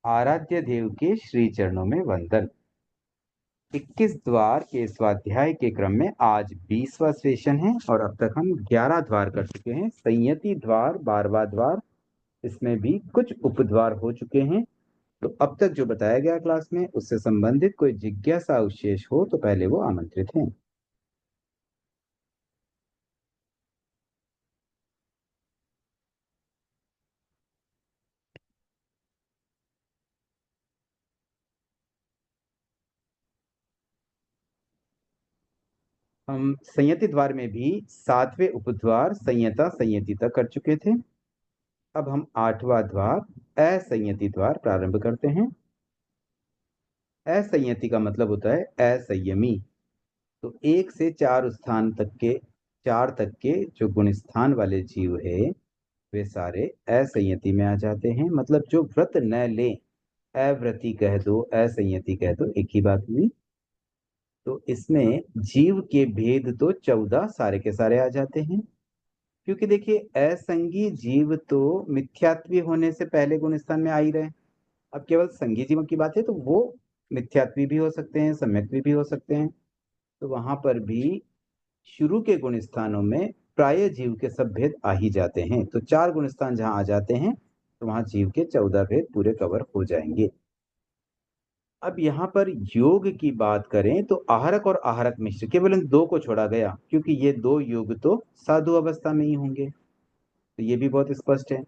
आराध्य देव के श्री चरणों में वंदन। 21 द्वार के स्वाध्याय के क्रम में आज 20वां सेशन है और अब तक हम 11 द्वार कर चुके हैं। संयति द्वार 12वां द्वार, इसमें भी कुछ उपद्वार हो चुके हैं। तो अब तक जो बताया गया क्लास में उससे संबंधित कोई जिज्ञासा अवशेष हो तो पहले वो आमंत्रित हैं। हम संयति द्वार में भी 7वें उपद्वार संयता संयति तक कर चुके थे। अब हम 8वां द्वार असंयति द्वार प्रारंभ करते हैं। असंयति का मतलब होता है असंयमी। तो 1 से 4 स्थान तक के 4 तक के जो गुण स्थान वाले जीव है वे सारे असंयति में आ जाते हैं। मतलब जो व्रत न ले, अव्रति कह दो असंयति कह दो, एक ही बात हुई। तो इसमें जीव के भेद तो 14 सारे के सारे आ जाते हैं। क्योंकि देखिए असंगी जीव तो मिथ्यात्वी होने से पहले गुण स्थान में आ ही रहे। अब केवल संगी जीवों की बात है तो वो मिथ्यात्वी भी हो सकते हैं, सम्यक्त्वी भी हो सकते हैं। तो वहां पर भी शुरू के गुण स्थानों में प्राय जीव के सब भेद आ ही जाते हैं। तो 4 गुण स्थान जहां आ जाते हैं तो वहां जीव के 14 भेद पूरे कवर हो जाएंगे। अब यहाँ पर योग की बात करें तो आहरक और आहरक मिश्र केवल इन दो को छोड़ा गया, क्योंकि ये दो योग तो साधु अवस्था में ही होंगे। तो ये भी बहुत स्पष्ट है।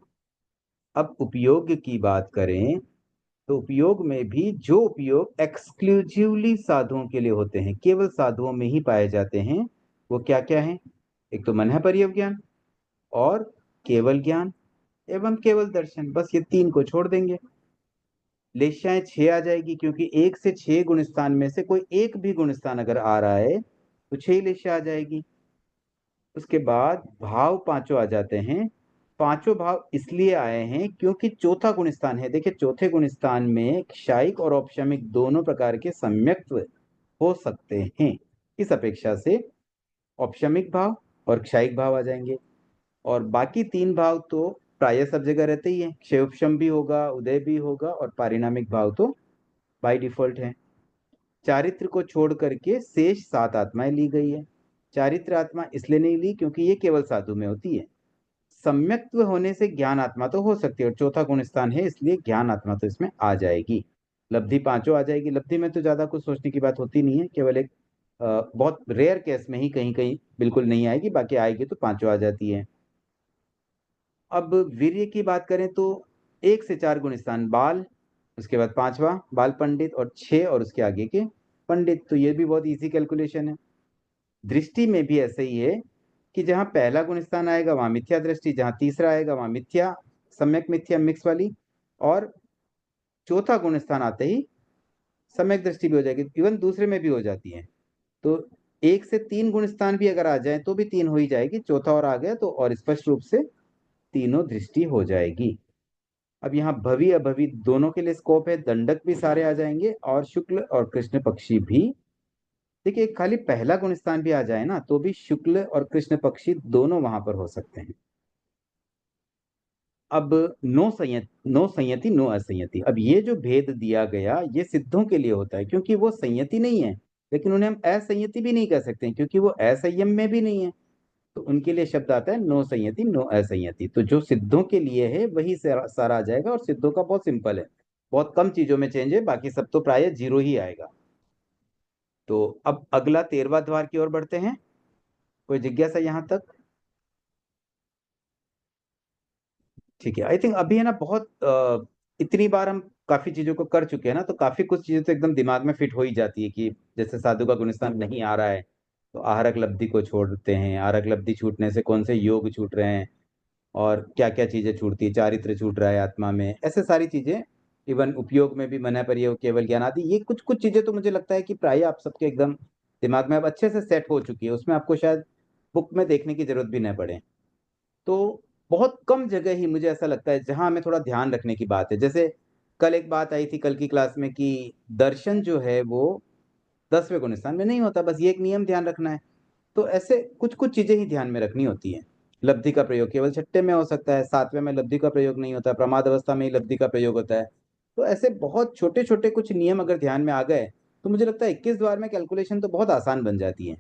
अब उपयोग की बात करें तो उपयोग में भी जो उपयोग एक्सक्लूसिवली साधुओं के लिए होते हैं, केवल साधुओं में ही पाए जाते हैं, वो क्या क्या है? एक तो मन है परिज्ञान, और केवल ज्ञान एवं केवल दर्शन। बस ये 3 को छोड़ देंगे। लेशाएं 6 आ जाएगी, क्योंकि 1 से 6 गुण स्थान में से कोई एक भी गुण स्थान अगर आ रहा है तो 6 लेशा आ जाएगी। उसके बाद भाव पांचों आ जाते हैं। पांचों भाव इसलिए आए हैं क्योंकि चौथा गुण स्थान है। देखिए चौथे गुण स्थान में क्षायिक और औपशमिक दोनों प्रकार के सम्यक्त्व हो सकते हैं। इस अपेक्षा से औपशमिक भाव और क्षायिक भाव आ जाएंगे। और बाकी 3 भाव तो प्राय सब जगह रहते ही है। क्षयोपशम भी होगा, उदय भी होगा, और पारिणामिक भाव तो बाय डिफॉल्ट है। चारित्र को छोड़ करके शेष 7 आत्माएं ली गई है। चारित्र आत्मा इसलिए नहीं ली क्योंकि ये केवल साधु में होती है। सम्यक्त्व होने से ज्ञान आत्मा तो हो सकती है, और चौथा गुण स्थान है इसलिए ज्ञान आत्मा तो इसमें आ जाएगी। लब्धि पांचों आ जाएगी। लब्धि में तो ज्यादा कुछ सोचने की बात होती नहीं है, केवल एक बहुत रेयर केस में ही कहीं कहीं बिल्कुल नहीं आएगी, बाकी आएगी तो पांचों आ जाती है। अब वीर्य की बात करें तो 1 से 4 गुण स्थान बाल, उसके बाद 5वां बाल पंडित, और 6 और उसके आगे के पंडित। तो ये भी बहुत इजी कैलकुलेशन है। दृष्टि में भी ऐसे ही है कि जहां पहला गुण स्थान आएगा वहां मिथ्या दृष्टि, जहां तीसरा आएगा वहां मिथ्या, सम्यक मिथ्या मिक्स वाली, और चौथा गुण स्थान आते ही सम्यक दृष्टि भी हो जाएगी। इवन दूसरे में भी हो जाती है। तो 1 से 3 गुण स्थान भी अगर आ जाए तो भी 3 हो ही जाएगी। चौथा और आ गया तो और स्पष्ट रूप से तीनों दृष्टि हो जाएगी। अब यहाँ भवि अभवि दोनों के लिए स्कोप है। दंडक भी सारे आ जाएंगे और शुक्ल और कृष्ण पक्षी भी। देखिए खाली पहला गुण स्थान भी आ जाए ना तो भी शुक्ल और कृष्ण पक्षी दोनों वहां पर हो सकते हैं। अब नो संयति नो असंयति। अब ये जो भेद दिया गया ये सिद्धों के लिए होता है, क्योंकि वो संयति नहीं है, लेकिन उन्हें हम असंयति भी नहीं कह सकते हैं क्योंकि वो असंयम में भी नहीं है। तो उनके लिए शब्द आता है नो संयति नो असंयति। तो जो सिद्धों के लिए है वही सारा आ जाएगा, और सिद्धों का बहुत सिंपल है, बहुत कम चीजों में चेंज है, बाकी सब तो प्राय जीरो ही आएगा। तो अब अगला 13वां द्वार की ओर बढ़ते हैं। कोई जिज्ञासा यहां तक? ठीक है। आई थिंक अभी है ना बहुत इतनी बार हम काफी चीजों को कर चुके हैं ना, तो काफी कुछ चीजें तो एकदम दिमाग में फिट हो ही जाती है कि जैसे साधु का गुणस्थान नहीं आ रहा है तो आहरक लब्धि को छोड़ते हैं। आहरक लब्धि छूटने से कौन से योग छूट रहे हैं, और क्या क्या चीजें छूटती है, चारित्र छूट रहा है आत्मा में, ऐसे सारी चीजें। इवन उपयोग में भी मन है परियोग केवल ज्ञान आदि, ये कुछ कुछ चीजें तो मुझे लगता है कि प्राय आप सबके एकदम दिमाग में अब अच्छे से सेट हो चुकी है। उसमें आपको शायद बुक में देखने की जरूरत भी न पड़े। तो बहुत कम जगह ही मुझे ऐसा लगता है जहां हमें थोड़ा ध्यान रखने की बात है। जैसे कल एक बात आई थी कल की क्लास में कि दर्शन जो है वो 10वें गुण स्थान में नहीं होता, बस ये एक नियम ध्यान रखना है। तो ऐसे कुछ कुछ चीजें ही ध्यान में रखनी होती है। लब्धि का प्रयोग केवल छठे में हो सकता है, 7वें में लब्धि का प्रयोग नहीं होता, प्रमाद अवस्था में ही लब्धि का प्रयोग होता है। तो ऐसे बहुत छोटे छोटे कुछ नियम अगर ध्यान में आ गए तो मुझे लगता है 21 द्वार में कैलकुलेशन तो बहुत आसान बन जाती है।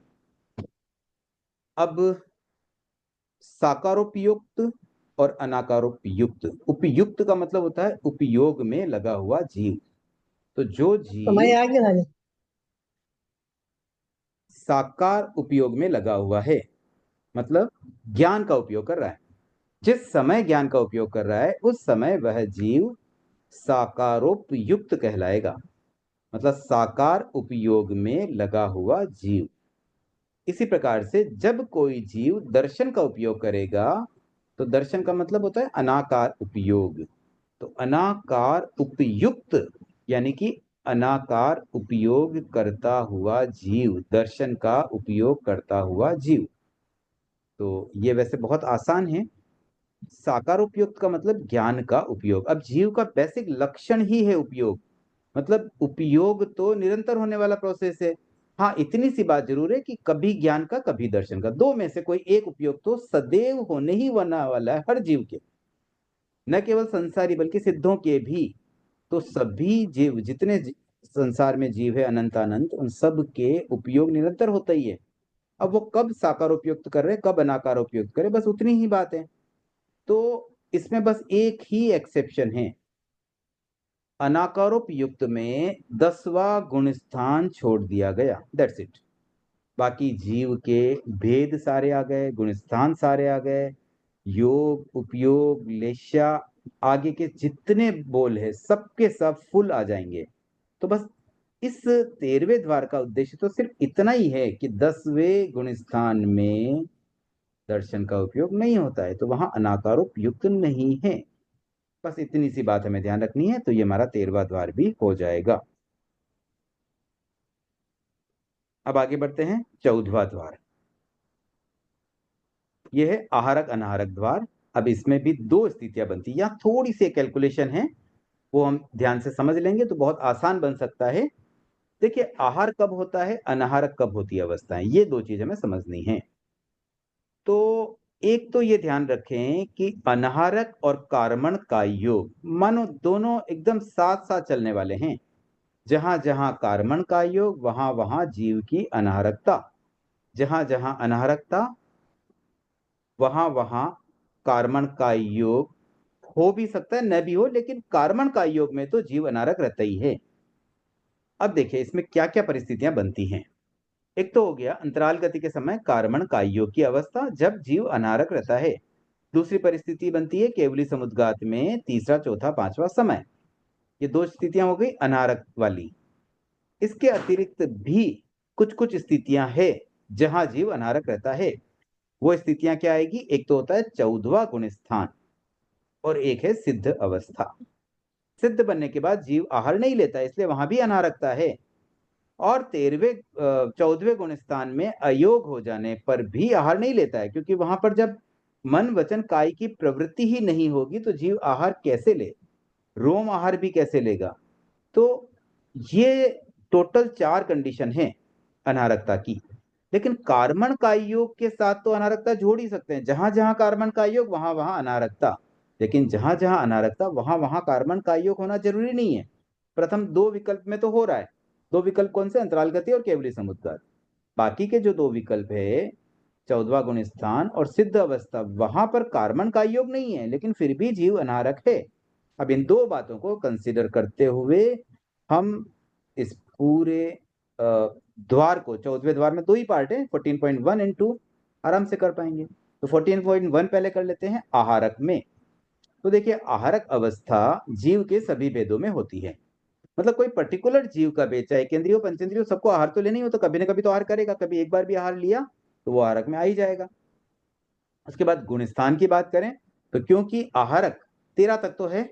अब साकारोपयुक्त और अनाकारोपयुक्त। उपयुक्त का मतलब होता है उपयोग में लगा हुआ जीव। तो जो समझ जीव आ गया ना? साकार उपयोग में लगा हुआ है, मतलब ज्ञान का उपयोग कर रहा है, जिस समय ज्ञान का उपयोग कर रहा है उस समय वह जीव साकारोपयुक्त कहलाएगा, मतलब साकार उपयोग में लगा हुआ जीव। इसी प्रकार से जब कोई जीव दर्शन का उपयोग करेगा तो दर्शन का मतलब होता है अनाकार उपयोग। तो अनाकार उपयुक्त यानी कि अनाकार उपयोग करता हुआ जीव, दर्शन का उपयोग करता हुआ जीव। तो ये वैसे बहुत आसान है। साकार उपयुक्त का मतलब ज्ञान का उपयोग। अब जीव का बेसिक लक्षण ही है उपयोग, मतलब उपयोग तो निरंतर होने वाला प्रोसेस है। हाँ, इतनी सी बात जरूर है कि कभी ज्ञान का कभी दर्शन का, दो में से कोई एक उपयोग तो सदैव होने ही होने वाला है हर जीव के, न केवल संसारी बल्कि सिद्धों के भी। तो सभी जीव जितने संसार में जीव है अनंत अनंत, उन सब के उपयोग निरंतर होता ही है। अब वो कब साकार उपयुक्त कर रहे कब अनाकार उपयुक्त करे, बस उतनी ही बात है। तो इसमें बस एक ही एक्सेप्शन है, अनाकारोपयुक्त में 10वां गुण स्थान छोड़ दिया गया, दैट्स इट। बाकी जीव के भेद सारे आ गए, गुण स्थान सारे आ गए, योग उपयोग लेशा आगे के जितने बोल है सबके सब फुल आ जाएंगे। तो बस इस 13वें द्वार का उद्देश्य तो सिर्फ इतना ही है कि 10वें गुण स्थान में दर्शन का उपयोग नहीं होता है, तो वहां अनाकारोपयुक्त नहीं है। बस इतनी सी बात हमें ध्यान रखनी है, तो ये हमारा 13वां द्वार भी हो जाएगा। अब आगे बढ़ते हैं 14वां द्वार। यह है आहारक अनाहारक द्वार। अब इसमें भी दो स्थितियां बनती है, यहाँ थोड़ी सी कैलकुलेशन है, वो हम ध्यान से समझ लेंगे तो बहुत आसान बन सकता है। देखिए, आहार कब होता है, अनाहारक कब होती है अवस्थाएं, ये दो चीज हमें समझनी है। तो एक तो ये ध्यान रखें कि अनाहारक और कार्मण का योग मानो दोनों एकदम साथ साथ चलने वाले हैं। जहां जहां कार्मण का योग वहां वहां जीव की अनाहारकता, जहां जहां अनाहारकता वहां वहां कार्मण का योग हो भी सकता है न भी हो, लेकिन कार्मण का योग में तो जीव अनारक रहता ही है। अब देखिए इसमें क्या क्या परिस्थितियां बनती हैं। एक तो हो गया अंतराल गति के समय कार्मण का योग की अवस्था, जब जीव अनारक रहता है। दूसरी परिस्थिति बनती है केवली समुद्गात में तीसरा चौथा पांचवा समय। ये दो स्थितियां हो गई अनारक वाली। इसके अतिरिक्त भी कुछ कुछ स्थितियां हैं जहां जीव अनारक रहता है। वो स्थितियां क्या आएगी, एक तो होता है 14वां गुण स्थान और एक है सिद्ध अवस्था। सिद्ध बनने के बाद जीव आहार नहीं लेता, इसलिए वहां भी अनारकता है। और 14वें गुण स्थान में अयोग हो जाने पर भी आहार नहीं लेता है, क्योंकि वहां पर जब मन वचन काय की प्रवृत्ति ही नहीं होगी तो जीव आहार कैसे ले, रोम आहार भी कैसे लेगा। तो ये टोटल चार कंडीशन है अनारकता की। लेकिन कार्बन का योग के साथ तो अनारकता जोड़ ही सकते हैं, जहां जहां कार्बन का योग वहां वहां अनारकता। लेकिन जहां जहां अनारकता वहां वहां कार्बन का योग होना जरूरी नहीं है। प्रथम दो विकल्प में तो हो रहा है। दो विकल्प कौन से, अंतराल गति और केवली समुद्गत। बाकी के जो दो विकल्प है 14वां गुण स्थान और सिद्ध अवस्था, वहां पर कार्बन का योग नहीं है लेकिन फिर भी जीव अनारक है। अब इन दो बातों को कंसिडर करते हुए हम इस पूरे द्वार को, 14वें द्वार में दो ही पार्ट है, 14.1 एंड 2 आराम से कर पाएंगे। तो 14.1 पहले कर लेते हैं आहारक में। तो देखिए आहारक अवस्था जीव के सभी भेदों में होती है, मतलब कोई पर्टिकुलर जीव का भेद, चाहे केंद्रीय पंचेंद्रिय सबको आहार तो लेना ही हो, तो कभी ना कभी तो आहार करेगा, कभी एक बार भी आहार लिया तो वो आहारक में आ ही जाएगा। उसके बाद गुण स्थान की बात करें तो क्योंकि आहारक 13 तक तो है,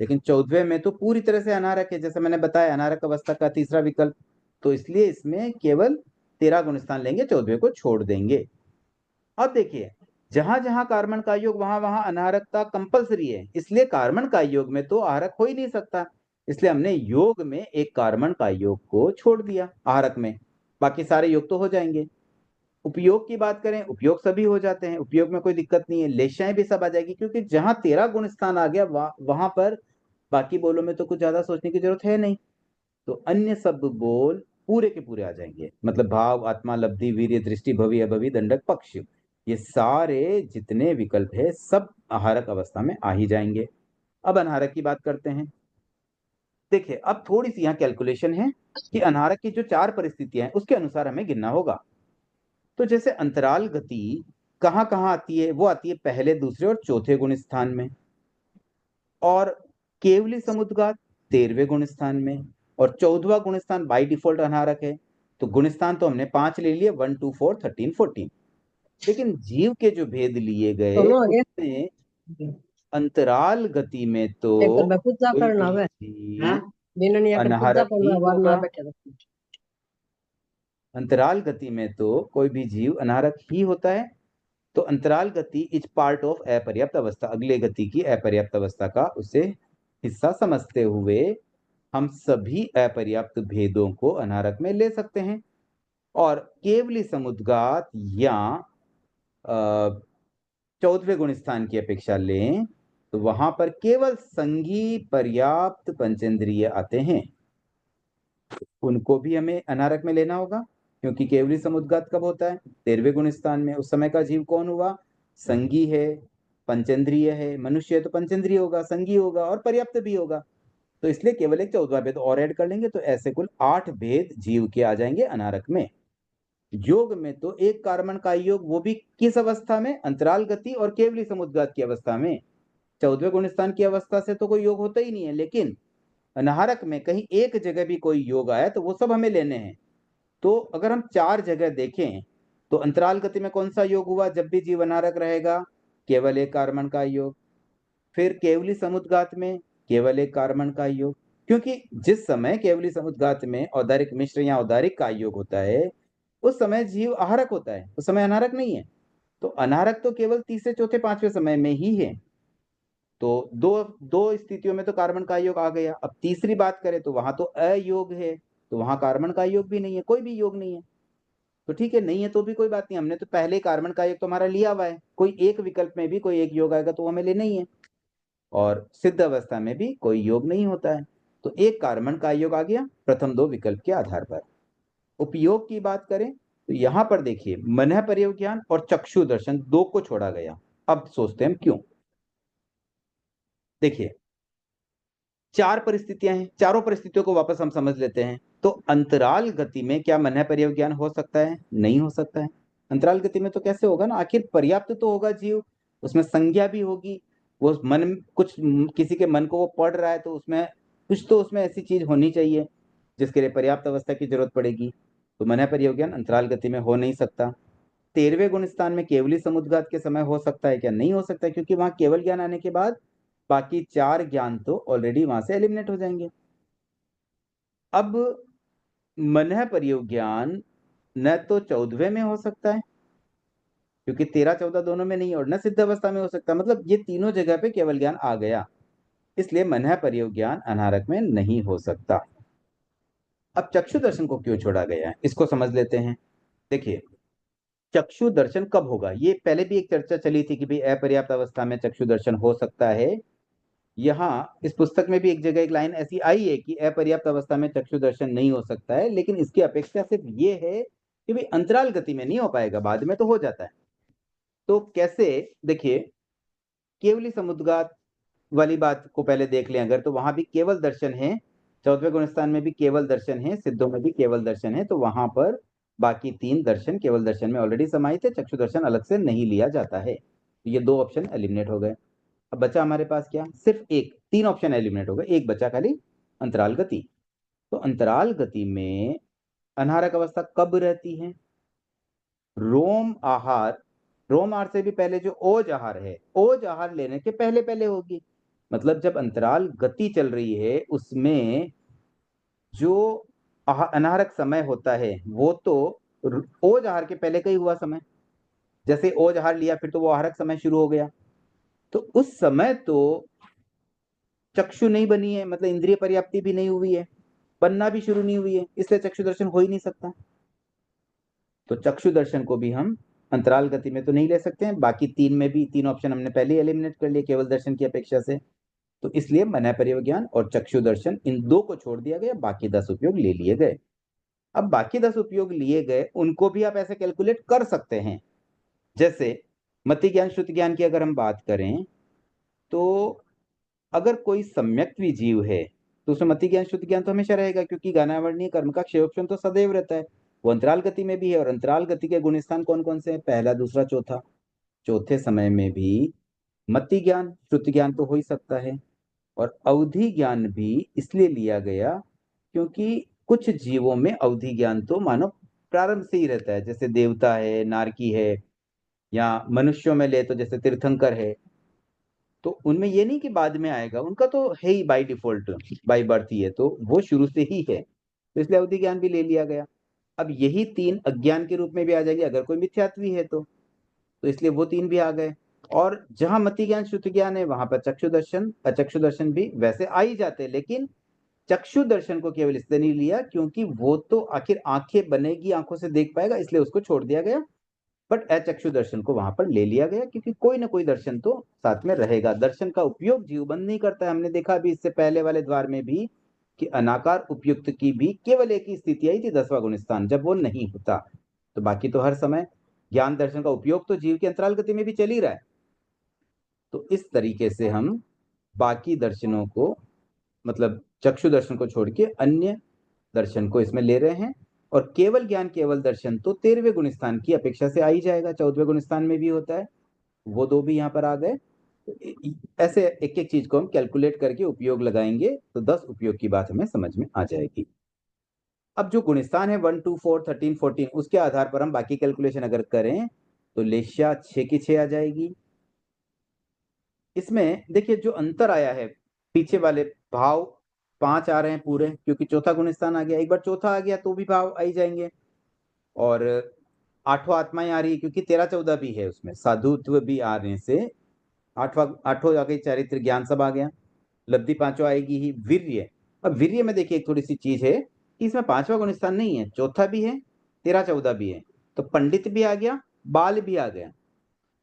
लेकिन 14वें में तो पूरी तरह से अनारक है, जैसे मैंने बताया अनारक अवस्था का तीसरा विकल्प, तो इसलिए इसमें केवल 13 गुण स्थान लेंगे, 14वें को छोड़ देंगे। अब देखिए जहां जहां कार्बन का योग वहां वहां अनारकता कंपलसरी है, इसलिए कार्बन का योग में तो आहारक हो ही नहीं सकता। इसलिए हमने योग में एक कार्बन का योग को छोड़ दिया आहारक में, बाकी सारे योग तो हो जाएंगे। उपयोग की बात करें, उपयोग सभी हो जाते हैं, उपयोग में कोई दिक्कत नहीं है, लेशाएं भी सब आ जाएगी, क्योंकि जहां 13 गुण स्थान आ गया वहां पर बाकी बोलों में तो कुछ ज्यादा सोचने की जरूरत है नहीं। तो अन्य सब बोल पूरे के पूरे आ जाएंगे, मतलब भाव, आत्मा, लब्धि, वीर्य, दृष्टि, भवि, अभवि, दंडक, पक्ष, ये सारे जितने विकल्प है सब आहारक अवस्था में आ ही जाएंगे। अब अनाहारक की बात करते हैं। देखिए, अब थोड़ी सी यहाँ कैलकुलेशन है कि अनाहारक की जो 4 परिस्थितियां हैं उसके अनुसार हमें गिनना होगा। तो जैसे अंतराल गति कहाँ कहाँ आती है, वो आती है पहले, दूसरे और चौथे गुण स्थान में, और केवली समुद्घात 13वें गुण स्थान में, और 14वां गुण स्थान बाई डिफॉल्ट अनाहारक है। तो गुण स्थान तो हमने 5 ले लिए, 1 2 4 13 14। लेकिन जीव के जो भेद लिए गए दोनों आ गया। उसमें अंतराल गति में तो एक तो बेखुदा कोई करना भी है। हाँ, जीव बिना नहीं आकर खुदा अनाहारक करना ही बार ना होगा। बैठे रहते। अंतराल गति में तो कोई भी जीव अनाहारक ही होता है। तो अंतराल गति इज पार्ट ऑफ अपर्याप्त अवस्था, अगले गति की अपर्याप्त अवस्था का उसे हिस्सा समझते हुए हम सभी अपर्याप्त भेदों को अनाहारक में ले सकते हैं। और केवली समुद्घात या 14वें गुण स्थान की अपेक्षा लें तो वहां पर केवल संगी पर्याप्त पंचेंद्रिय आते हैं, उनको भी हमें अनारक में लेना होगा। क्योंकि केवली समुद्घात कब होता है? 13वें गुण स्थान में। उस समय का जीव कौन हुआ? संगी है, पंचेंद्रिय है। मनुष्य है तो पंचेंद्रिय होगा, संगी होगा और पर्याप्त भी होगा। तो इसलिए केवल एक 14वां भेद और ऐड कर लेंगे, तो ऐसे कुल 8 भेद जीव के आ जाएंगे अनारक में। योग में तो एक कार्बन का योग, वो भी किस अवस्था में? अंतराल गति और केवली समुद्घात की अवस्था में। 14वें गुण स्थान की अवस्था से तो कोई योग होता ही नहीं है, लेकिन अनाहरक में कहीं एक जगह भी कोई योग आया तो वो सब हमें लेने हैं। तो अगर हम 4 जगह देखें तो अंतराल गति में कौन सा योग हुआ जब भी जीव अनारक रहेगा? केवल एक कार्बन का योग। फिर केवली समुद्घात में केवल एक कार्बन का योग, क्योंकि जिस समय केवली समुद्घात में औदारिक मिश्र या औदारिक का योग होता है उस समय जीव आहारक होता है, उस समय अनारक नहीं है। तो अनारक तो केवल तीसरे चौथे पांचवें समय में ही है। तो दो दो स्थितियों में तो कार्बन का योग आ गया। अब तीसरी बात करें तो वहां तो अयोग है, तो वहां कार्बन का योग भी नहीं है, कोई भी योग नहीं है। तो ठीक है, नहीं है तो भी कोई बात नहीं, हमने तो पहले कार्बन का योग तो हमारा लिया हुआ है, कोई एक विकल्प में भी कोई एक योग आएगा तो हमें लेना ही है। और सिद्ध अवस्था में भी कोई योग नहीं होता है, तो एक कार्बन का योग आ गया प्रथम 2 विकल्प के आधार पर। उपयोग की बात करें तो यहां पर देखिए, मन परिज्ञान और चक्षु दर्शन 2 को छोड़ा गया। अब सोचते हैं क्यों। देखिए, 4 परिस्थितियां हैं, चारों परिस्थितियों को वापस हम समझ लेते हैं। तो अंतराल गति में क्या मन परिज्ञान हो सकता है? नहीं हो सकता है। अंतराल गति में तो कैसे होगा ना, आखिर पर्याप्त तो होगा जीव, उसमें संज्ञा भी होगी। वो मन कुछ, किसी के मन को वो पढ़ रहा है तो उसमें कुछ तो उसमें ऐसी चीज होनी चाहिए जिसके लिए पर्याप्त अवस्था की जरूरत पड़ेगी। तो मन परिज्ञान अंतराल गति में हो नहीं सकता। 13वें गुण स्थान में केवली समुद्घात के समय हो सकता है क्या? नहीं हो सकता, क्योंकि वहां केवल ज्ञान आने के बाद बाकी 4 ज्ञान तो ऑलरेडी वहां से एलिमिनेट हो जाएंगे। अब मन परिज्ञान न तो 14वें में हो सकता है, क्योंकि 13 14 दोनों में नहीं है, और न सिद्ध अवस्था में हो सकता, मतलब ये तीनों जगह पे केवल ज्ञान आ गया, इसलिए मन परिज्ञान अनारक में नहीं हो सकता। अब चक्षु दर्शन को क्यों छोड़ा गया है, इसको समझ लेते हैं। देखिए, चक्षु दर्शन कब होगा, ये पहले भी एक चर्चा चली थी कि भाई अपर्याप्त अवस्था में चक्षु दर्शन हो सकता है। यहाँ इस पुस्तक में भी एक जगह एक लाइन ऐसी आई है कि अपर्याप्त अवस्था में चक्षु दर्शन नहीं हो सकता है, लेकिन इसकी अपेक्षा सिर्फ ये है कि भाई अंतराल गति में नहीं हो पाएगा, बाद में तो हो जाता है। तो कैसे? देखिए, केवली समुद्घात वाली बात को पहले देख लें अगर, तो वहां भी केवल दर्शन है। 14वें गुण स्थान में भी केवल दर्शन है, सिद्धों में भी केवल दर्शन है, तो वहां पर बाकी 3 दर्शन केवल दर्शन में ऑलरेडी समाहित है, चक्षु दर्शन अलग से नहीं लिया जाता है। तो ये 2 ऑप्शन एलिमिनेट हो गए। अब बचा हमारे पास क्या? सिर्फ एक, 3 ऑप्शन एलिमिनेट हो गए, एक बचा खाली अंतराल गति। तो अंतराल गति में अनारक अवस्था कब रहती है? रोम आहार, रोम आहार से भी पहले जो ओज आहार है, ओज आहार लेने के पहले पहले होगी। मतलब जब अंतराल गति चल रही है उसमें जो अनारक समय होता है वो तो ओज आहार के पहले का ही हुआ समय। जैसे ओज आहार लिया फिर तो वो आहारक समय शुरू हो गया, तो उस समय तो चक्षु नहीं बनी है, मतलब इंद्रिय पर्याप्ति भी नहीं हुई है, बनना भी शुरू नहीं हुई है, इसलिए चक्षु दर्शन हो ही नहीं सकता। तो चक्षु दर्शन को भी हम अंतराल गति में तो नहीं ले सकते हैं। बाकी 3 में भी 3 ऑप्शन हमने पहले ही एलिमिनेट कर लिए केवल दर्शन की अपेक्षा से। तो इसलिए मन परिवज्ञान और चक्षु दर्शन इन दो को छोड़ दिया गया, बाकी 10 उपयोग ले लिए गए। अब बाकी 10 उपयोग लिए गए उनको भी आप ऐसे कैलकुलेट कर सकते हैं। जैसे मति ज्ञान श्रुति ज्ञान की अगर हम बात करें, तो अगर कोई सम्यक्त्वी जीव है तो उसमें मति ज्ञान श्रुति ज्ञान तो हमेशा रहेगा, क्योंकि ज्ञानावरणीय कर्म का क्षेपक्षण तो सदैव रहता है। वो अंतराल गति में भी है, और अंतराल गति के गुण स्थान कौन कौन से हैं? पहला, दूसरा, चौथा। चौथे समय में भी मति ज्ञान श्रुति ज्ञान तो हो ही सकता है। और अवधि ज्ञान भी इसलिए लिया गया क्योंकि कुछ जीवों में अवधि ज्ञान तो मानो प्रारंभ से ही रहता है, जैसे देवता है, नारकी है, या मनुष्यों में ले तो जैसे तीर्थंकर है, तो उनमें ये नहीं कि बाद में आएगा, उनका तो है ही बाय डिफॉल्ट, बाय बर्थ ही है, तो वो शुरू से ही है, तो इसलिए अवधि ज्ञान भी ले लिया गया। अब यही तीन अज्ञान के रूप में भी आ जाएगी अगर कोई मिथ्यात्वी है तो इसलिए वो तीन भी आ गए। और जहां मति ज्ञान श्रुति ज्ञान है वहां पर चक्षु दर्शन अचक्षु दर्शन भी वैसे आ ही जाते हैं, लेकिन चक्षु दर्शन को केवल इसलिए नहीं लिया क्योंकि वो तो आखिर आंखें बनेगी, आंखों से देख पाएगा, इसलिए उसको छोड़ दिया गया। बट अचक्षु दर्शन को वहां पर ले लिया गया क्योंकि कोई ना कोई दर्शन तो साथ में रहेगा। दर्शन का उपयोग जीव बंद नहीं करता है। हमने देखा अभी इससे पहले वाले द्वार में भी कि अनाकार उपयुक्त की भी केवल एक ही स्थिति आई थी, 10वां गुण स्थान, जब वो नहीं होता। तो बाकी तो हर समय ज्ञान दर्शन का उपयोग तो जीव की अंतराल गति में भी चल ही रहा है। तो इस तरीके से हम बाकी दर्शनों को, मतलब चक्षु दर्शन को छोड़ के अन्य दर्शन को इसमें ले रहे हैं। और केवल ज्ञान केवल दर्शन तो 13वें गुण स्थान की अपेक्षा से आ ही जाएगा, 14वें गुण स्थान में भी होता है, वो दो भी यहाँ पर आ गए। ऐसे एक एक चीज को हम कैलकुलेट करके उपयोग लगाएंगे तो 10 उपयोग की बात हमें समझ में आ जाएगी। अब जो गुणस्थान है 1 2 4 13 14, उसके आधार पर हम बाकी कैलकुलेशन अगर करें तो लेश्या 6 की 6 आ जाएगी। इसमें देखिए जो अंतर आया है, पीछे वाले भाव 5 आ रहे हैं पूरे, क्योंकि चौथा गुणस्थान आ गया, एक बार चौथा आ गया तो भी भाव आ ही जाएंगे। और 8वां आत्माएं आ रही है क्योंकि 13 14 भी है, उसमें साधुत्व भी आ रहे से 8वां आ गई, चारित्र ज्ञान सब आ गया। लब्धि 5वां आएगी ही, वीर्य। अब वीर्य में देखिए एक थोड़ी सी चीज है कि इसमें 5वां गुणस्थान नहीं है, चौथा भी है, 13 14 भी है, तो पंडित भी आ गया, बाल भी आ गया।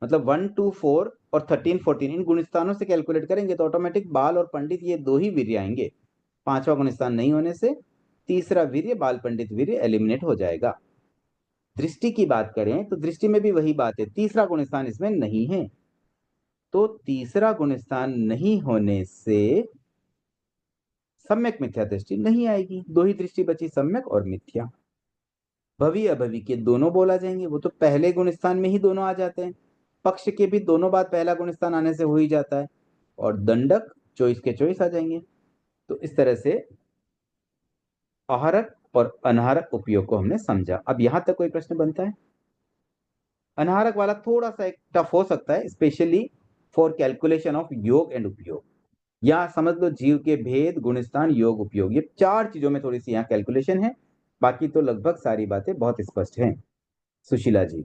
मतलब 1 2 4 और 13 14 इन गुणस्थानों से कैलकुलेट करेंगे तो ऑटोमेटिक बाल और पंडित ये दो ही वीर्य आएंगे। 5वां गुणस्थान नहीं होने से तीसरा वीर्य बाल पंडित वीर्य एलिमिनेट हो जाएगा। दृष्टि की बात करें तो दृष्टि में भी वही बात है, तीसरा गुणस्थान इसमें नहीं है, तो तीसरा गुणस्थान नहीं होने से सम्यक मिथ्या दृष्टि नहीं आएगी। दो ही दृष्टि बची, सम्यक और मिथ्या। भवी अभवी के दोनों बोला जाएंगे, वो तो पहले गुण स्थान में ही दोनों आ जाते हैं। पक्ष के भी दोनों बात पहला गुण स्थान आने से हो ही जाता है। और दंडक 24 के 24 आ जाएंगे। तो इस तरह से आहारक और अनाहारक उपयोग को हमने समझा। अब यहां तक कोई प्रश्न बनता है? अनाहारक वाला थोड़ा सा एक टफ हो सकता है, स्पेशली फॉर कैलकुलेशन ऑफ योग एंड उपयोग। या समझ लो जीव के भेद, गुणस्थान, योग, उपयोग, ये 4 चीजों में थोड़ी सी यहाँ कैलकुलेशन है, बाकी तो लगभग सारी बातें बहुत स्पष्ट हैं। सुशीला जी।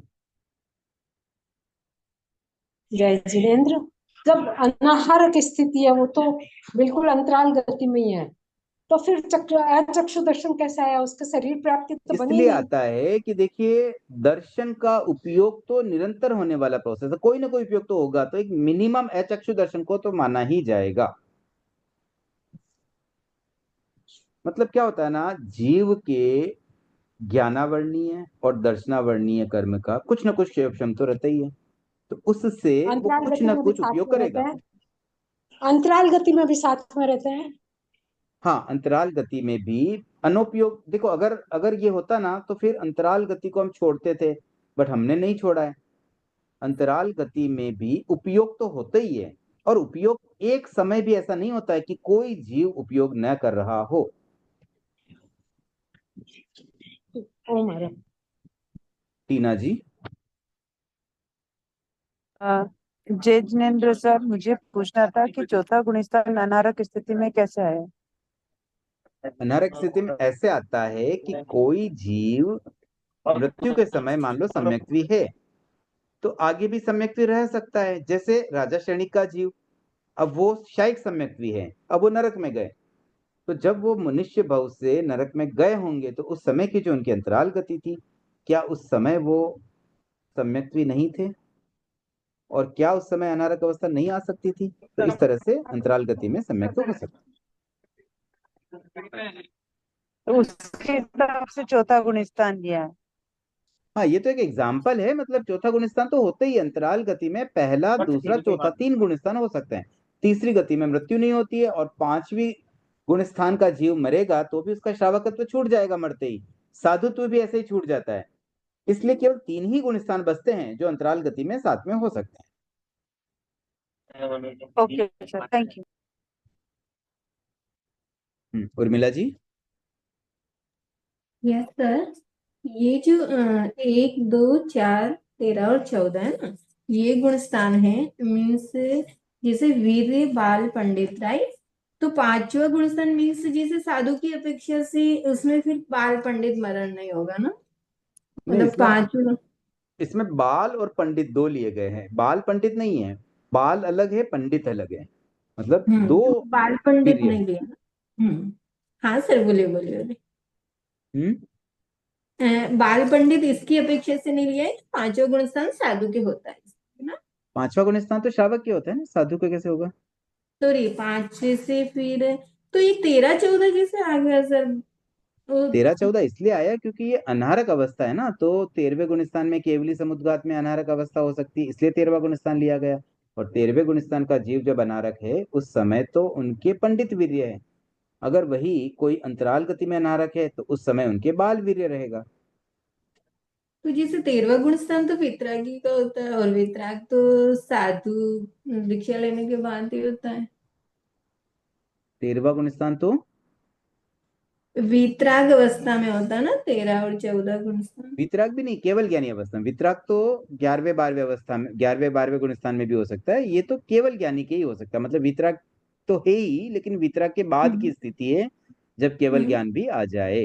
जय जिनेन्द्र। जब अनाहार की स्थिति है वो तो बिल्कुल अंतराल गति में ही है, तो फिर अचक्षु दर्शन कैसे आया? उसके शरीर प्राप्ति तो बनी इसलिए नहीं। आता है कि देखिए दर्शन का उपयोग तो निरंतर होने वाला प्रोसेस है, कोई ना कोई उपयोग तो होगा, तो एक मिनिमम अचक्षु दर्शन को तो माना ही जाएगा। मतलब क्या होता है ना, जीव के ज्ञानावर्णीय और दर्शनावर्णीय कर्म का कुछ ना कुछ क्षेपक्षम तो रहता ही है, तो उससे वो अंतराल कुछ गति ना में भी कुछ साथ उपयोग में रहते करेगा। हैं। अंतराल गति में भी साथ में रहते हैं। हाँ, अंतराल गति में भी अनुपयोग, देखो अगर अगर ये होता ना तो फिर अंतराल गति को हम छोड़ते थे, बट हमने नहीं छोड़ा है। अंतराल गति में भी उपयोग तो होता ही है, और उपयोग एक समय भी ऐसा नहीं होता है कि कोई जीव उपयोग न कर रहा हो। ओ मारा। टीना जी। जय जिनेन्द्र सर, मुझे पूछना था कि चौथा गुणस्थान अनारक स्थिति में कैसे आया? अनारक स्थिति में ऐसे आता है कि कोई जीव मृत्यु के समय मान लो सम्यक्त्वी है, तो आगे भी सम्यक्त्वी रह सकता है। जैसे राजा श्रेणी का जीव, अब वो शायिक सम्यक्त्वी है, अब वो नरक में गए, तो जब वो मनुष्य भाव से नरक में गए होंगे तो उस समय की जो उनकी अंतराल गति थी, क्या उस समय वो सम्यक्त्वी नहीं थे? और क्या उस समय अनारक अवस्था नहीं आ सकती थी? तो इस तरह से अंतराल गति में सम्यक तो हो सकता है। तो उसके हिसाब से चौथा गुण स्थान लिया है। हाँ, ये तो एक एग्जाम्पल है, मतलब चौथा गुण स्थान तो होते ही अंतराल गति में पहला, दूसरा, चौथा, 3 गुण स्थान हो सकते हैं। तीसरी गति में मृत्यु नहीं होती है, और 5वीं गुण स्थान का जीव मरेगा तो भी उसका श्रावकत्व छूट जाएगा मरते ही, साधुत्व भी ऐसे ही छूट जाता है। इसलिए केवल 3 ही गुण स्थान बचते हैं जो अंतराल गति में साथ में हो सकते ओके सर, थैंक यू। हैं। उर्मिला जी। यस सर, ये जो 1, 2, 4, 13 और 14 है ना, ये गुण स्थान है। मीन्स जैसे वीर बाल पंडित, राइट? तो 5वां गुण स्थान मीन्स जैसे साधु की अपेक्षा से उसमें फिर बाल पंडित मरण नहीं होगा ना, नहीं, मतलब इसमें 5वां। इसमें बाल और पंडित दो लिए गए हैं, बाल पंडित नहीं है। बाल अलग है, पंडित अलग है, मतलब दो तो बाल पंडित वीर्य है। नहीं लिया ना। हाँ सर, बोलिए बोलिए बोलिए। हम्म। बाल पंडित इसकी अपेक्षा से नहीं लिया है, 5वां गुण स्थान साधु के होता है ना। 5वां गुण स्थान तो श्रावक के होता है ना, साधु का कैसे होगा? सॉरी, 5 से फिर तो ये 13, 14 कैसे आ गया सर? 13, 14 इसलिए आया क्योंकि ये अनारक अवस्था है ना, तो 13वें गुण स्थान में केवली समुद्घात में अनारक अवस्था हो सकती है, इसलिए 13वां गुण स्थान लिया गया। और 13वें गुण स्थान का जीव जब अनारक है उस समय तो उनके पंडित वीर्य है। अगर वही कोई अंतराल गति में अनारक है तो उस समय उनके बाल वीर्य रहेगा। तो जैसे 13वां गुण स्थान तो वितरागी का होता है, और वितराग तो साधु दीक्षा लेने के बाद ही होता है। 13वां गुण स्थान तो वितराग अवस्था में होता है ना 13 और 14 गुण स्थान। वितराग भी नहीं, केवल ज्ञानी अवस्था में। वितराग तो 11वें 12वें अवस्था में, 11वें 12वें गुण स्थान में भी हो सकता है। ये तो केवल ज्ञानी के ही हो सकता है, मतलब वितराग तो है ही, लेकिन वितराग के बाद की हम्म स्थिति है जब केवल हम्म ज्ञान भी आ जाए।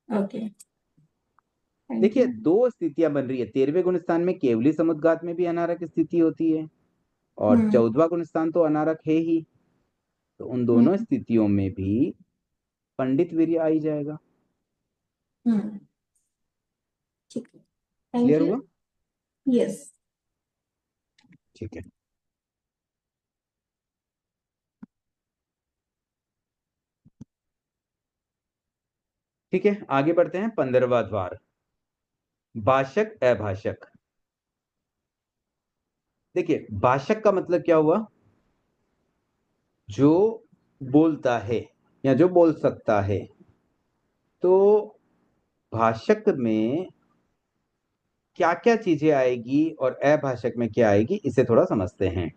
ओके, थैंक देखिए, यू। दो स्थितियां बन रही है। 13वें गुण स्थान में केवली समुद्घात में भी अनारक स्थिति होती है, और हम्म 14वां गुण स्थान तो अनारक है ही। तो उन दोनों हम्म स्थितियों में भी पंडित वीर्य आ ही जाएगा। हम्म ठीक है, थैंक क्लियर यू। हुआ? यस। ठीक है। ठीक है, आगे बढ़ते हैं। 15वां द्वार, भाषक अभाषक। देखिए, भाषक का मतलब क्या हुआ? जो बोलता है या जो बोल सकता है। तो भाषक में क्या क्या चीजें आएगी और अभाषक में क्या आएगी, इसे थोड़ा समझते हैं।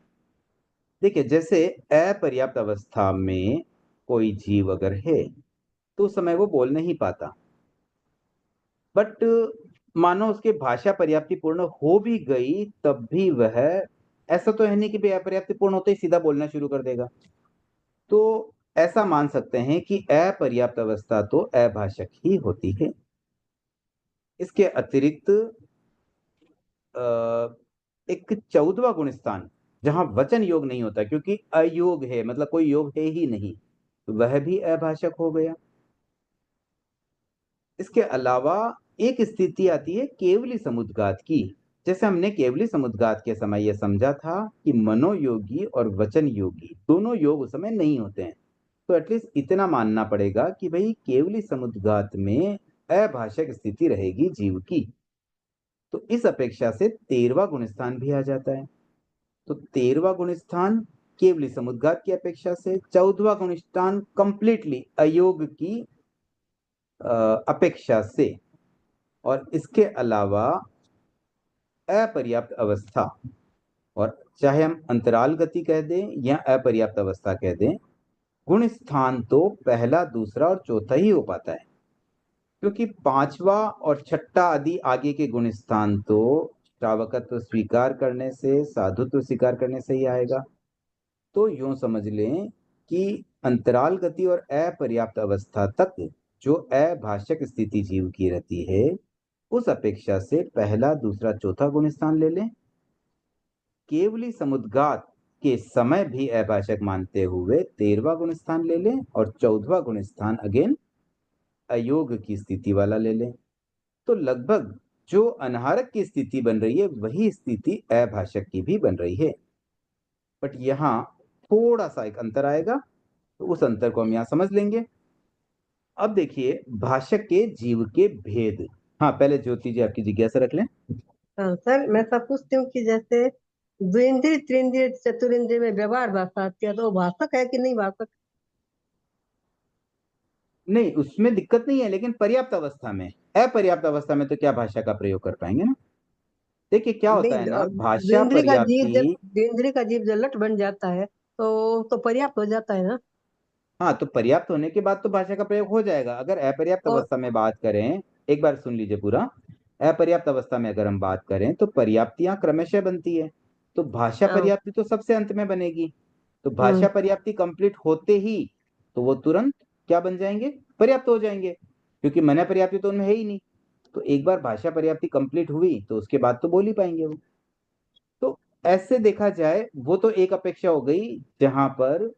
देखिए, जैसे अपर्याप्त अवस्था में कोई जीव अगर है तो उस समय वो बोल नहीं पाता, बट मानो उसके भाषा पर्याप्ति पूर्ण हो भी गई तब भी वह, ऐसा तो है नहीं कि अपर्याप्ति पूर्ण होते ही सीधा बोलना शुरू कर देगा। तो ऐसा मान सकते हैं कि अपर्याप्त अवस्था तो अभाषक ही होती है। इसके अतिरिक्त एक 14वां गुण स्थान जहां वचन योग नहीं होता, क्योंकि अयोग है, मतलब कोई योग है ही नहीं, तो वह भी अभाषक हो गया। इसके अलावा एक स्थिति आती है केवली समुद्घात की। जैसे हमने केवली समुद्घात के समय यह समझा था कि मनोयोगी और वचन योगी दोनों योग उस समय नहीं होते हैं। तो एटलीस्ट इतना मानना पड़ेगा कि भाई केवली समुद्घात में अभाषक स्थिति रहेगी जीव की। तो इस अपेक्षा से 13वां गुण स्थान भी आ जाता है। तो 13वां गुण स्थान केवली समुद्घात की अपेक्षा से, 14वां गुण स्थान कंप्लीटली अयोग की अपेक्षा से, और इसके अलावा अपर्याप्त अवस्था, और चाहे हम अंतराल गति कह दें या अपर्याप्त अवस्था कह दें, गुण स्थान तो पहला, दूसरा और चौथा ही हो पाता है, क्योंकि 5वां और 6ठा आदि आगे के गुण स्थान तो श्रावकत्व स्वीकार करने से, साधुत्व स्वीकार करने से ही आएगा। तो यूं समझ लें कि अंतराल गति और अपर्याप्त अवस्था तक जो अभाषक स्थिति जीव की रहती है, उस अपेक्षा से पहला, दूसरा, चौथा गुण स्थान ले लें। केवली समुद्घात के समय भी अभाषक मानते हुए 13वां गुण स्थान ले लें, और 14वां गुण स्थान अगेन अयोग की स्थिति वाला ले लें। तो लगभग जो अनाहरक की स्थिति बन रही है वही स्थिति अभाषक की भी बन रही है, बट यहाँ थोड़ा सा एक अंतर आएगा, तो उस अंतर को हम यहाँ समझ लेंगे। अब देखिए भाषक के जीव के भेद। हाँ, पहले ज्योति जी आपकी जिज्ञासा रख लें। हाँ सर, मैं सब पूछती हूँ कि जैसे द्विंद्रिय त्रिंद्रिय चतुरिंद्रिय में व्यवहार भाषा आती है, तो वो भाषक है कि नहीं भाषक? नहीं, उसमें दिक्कत नहीं है, लेकिन पर्याप्त अवस्था में, अपर्याप्त अवस्था में तो क्या भाषा का प्रयोग कर पाएंगे ना। देखिए क्या होता नहीं, है ना, भाषा द्विंद्रिय का जीव जब पर्याप्ति। द्विंद्रिय का जीव जब लट बन जाता है तो पर्याप्त हो जाता है ना। हाँ, तो पर्याप्त होने के बाद तो भाषा का प्रयोग हो जाएगा। अगर अपर्याप्त और अवस्था में बात करें, एक बार सुन लीजिए पूरा। अपर्याप्त अवस्था में अगर हम बात करें तो पर्याप्तियां क्रमशः बनती है, तो भाषा हाँ, पर्याप्ति तो सबसे अंत में बनेगी। तो हम्म भाषा पर्याप्ति कंप्लीट होते ही तो वो तुरंत क्या बन जाएंगे, पर्याप्त हो जाएंगे, क्योंकि मन पर्याप्ति तो उनमें है ही नहीं। तो एक बार भाषा पर्याप्ति कंप्लीट हुई तो उसके बाद तो बोल ही पाएंगे वो। तो ऐसे देखा जाए वो तो एक अपेक्षा हो गई जहां पर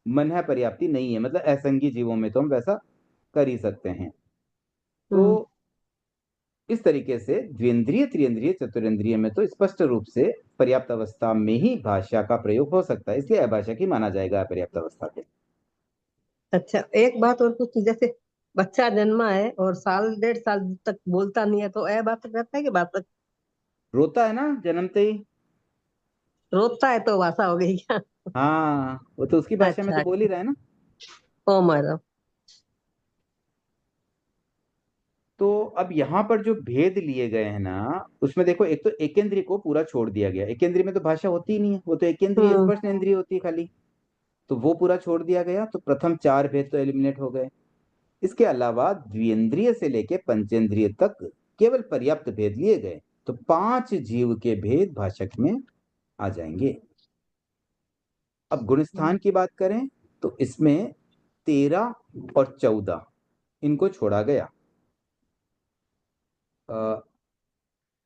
मन पर्याप्ति नहीं है, मतलब असंगी जीवों में तो हम वैसा कर ही सकते हैं। तो हम्म इस तरीके से द्विंद्रिय त्रियंद्रिय चतुरेंद्रिय में तो स्पष्ट रूप से पर्याप्त अवस्था में ही भाषा का प्रयोग हो सकता है, इसलिए अभाषा ही माना जाएगा अपर्याप्त अवस्था पे। अच्छा, एक बात और पूछती, जैसे बच्चा जन्मा है और साल डेढ़ साल तक बोलता नहीं है, तो बात करता है कि भाषा? रोता है ना जन्मते ही। रोता है तो भाषा हो गई क्या? हाँ, वो तो उसकी भाषा में तो अच्छा, बोल ही रहा है ना। ओ मैडम। तो अब यहाँ पर जो भेद लिए गए हैं ना, उसमें देखो, एक तो एकेंद्रीय को पूरा छोड़ दिया गया। एकेंद्रीय में तो भाषा होती ही नहीं है, वो तो एकेंद्रीय हम्म स्पर्श इंद्रिय होती है खाली। तो वो पूरा छोड़ दिया गया, तो प्रथम चार भेद तो एलिमिनेट हो गए। इसके अलावा द्विएंद्रिय से लेके पंचेंद्रिय तक केवल पर्याप्त भेद लिए गए, तो 5 जीव के भेद भाषक में आ जाएंगे। अब गुणस्थान की बात करें तो इसमें 13 और 14 इनको छोड़ा गया।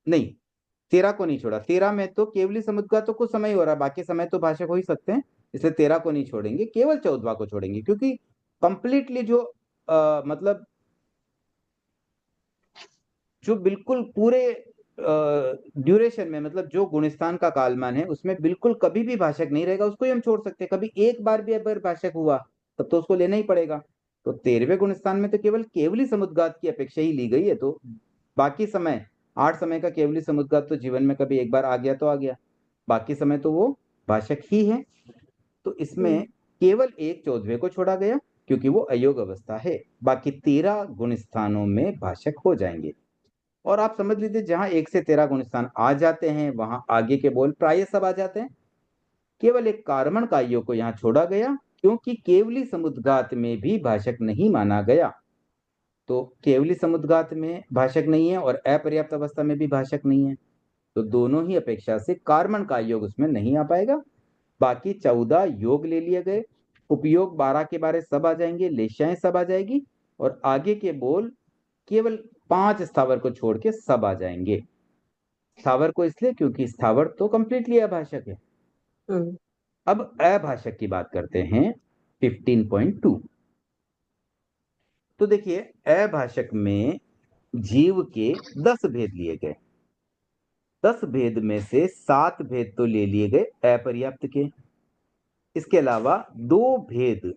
नहीं, 13 को नहीं छोड़ा। 13 में तो केवली समुद्र का तो कुछ समय ही हो रहा है, बाकी समय तो भाषक हो ही सकते हैं, इसलिए 13 को नहीं छोड़ेंगे, केवल 14 को छोड़ेंगे, क्योंकि कंप्लीटली जो मतलब जो बिल्कुल पूरे ड्यूरेशन में, मतलब जो गुणस्थान का कालमान है उसमें बिल्कुल कभी भी भाषक नहीं रहेगा, उसको ही हम छोड़ सकते हैं। कभी एक बार भी अगर भाषक हुआ तब तो उसको लेना ही पड़ेगा। तो 13वें गुणस्थान में तो केवल केवली समुद्गात की अपेक्षा ही ली गई है, तो बाकी समय 8 समय का केवली समुद्गात तो जीवन में कभी एक बार आ गया तो आ गया, बाकी समय तो वो भाषक ही है। तो इसमें केवल एक 14वें को छोड़ा गया, क्योंकि वो अयोग अवस्था है। बाकी 13 गुण स्थानों में भाषक हो जाएंगे। और आप समझ लीजिए जहां 1 से 13 गुण स्थान आ जाते हैं वहां आगे के बोल प्राय सब आ जाते हैं। केवल एक कार्बन का योग को यहाँ छोड़ा गया, क्योंकि केवली समुद्गात में भी भाषक नहीं माना गया। तो केवली समुद्गात में भाषक नहीं है और अपर्याप्त अवस्था में भी भाषक नहीं है, तो दोनों ही अपेक्षा से कार्बन का योग उसमें नहीं आ पाएगा। बाकी 14 योग ले लिए गए, उपयोग 12 के बारे सब आ जाएंगे, लेशाएं सब आ जाएगी, और आगे के बोल केवल 5 स्थावर को छोड़ के सब आ जाएंगे। स्थावर को इसलिए क्योंकि स्थावर तो कंप्लीटली अभाषक है। हम्म अब अभाषक की बात करते हैं 15.2। तो देखिए अभाषक में जीव के 10 भेद लिए गए। 10 भेद में से 7 भेद तो ले लिए गए अपर्याप्त के। इसके अलावा 2 भेद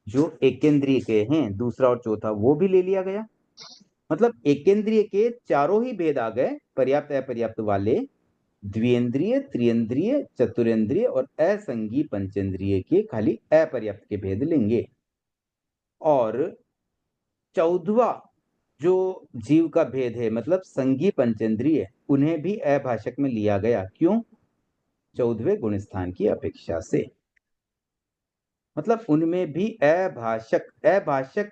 जो एकेंद्रीय के हैं, दूसरा और चौथा, वो भी ले लिया गया। मतलब एकेंद्रीय के चारों ही भेद आ गए पर्याप्त अपर्याप्त वाले। द्विएंद्रिय त्रिएंद्रिय चतुरेंद्रिय और असंगी पंचेंद्रिय के खाली अपर्याप्त के भेद लेंगे। और 14वां जो जीव का भेद है, मतलब संगी पंचेंद्रिय, उन्हें भी अभाषक में लिया गया। क्यों? 14वें गुणस्थान की अपेक्षा से। मतलब उनमें भी अभाषक अभाषक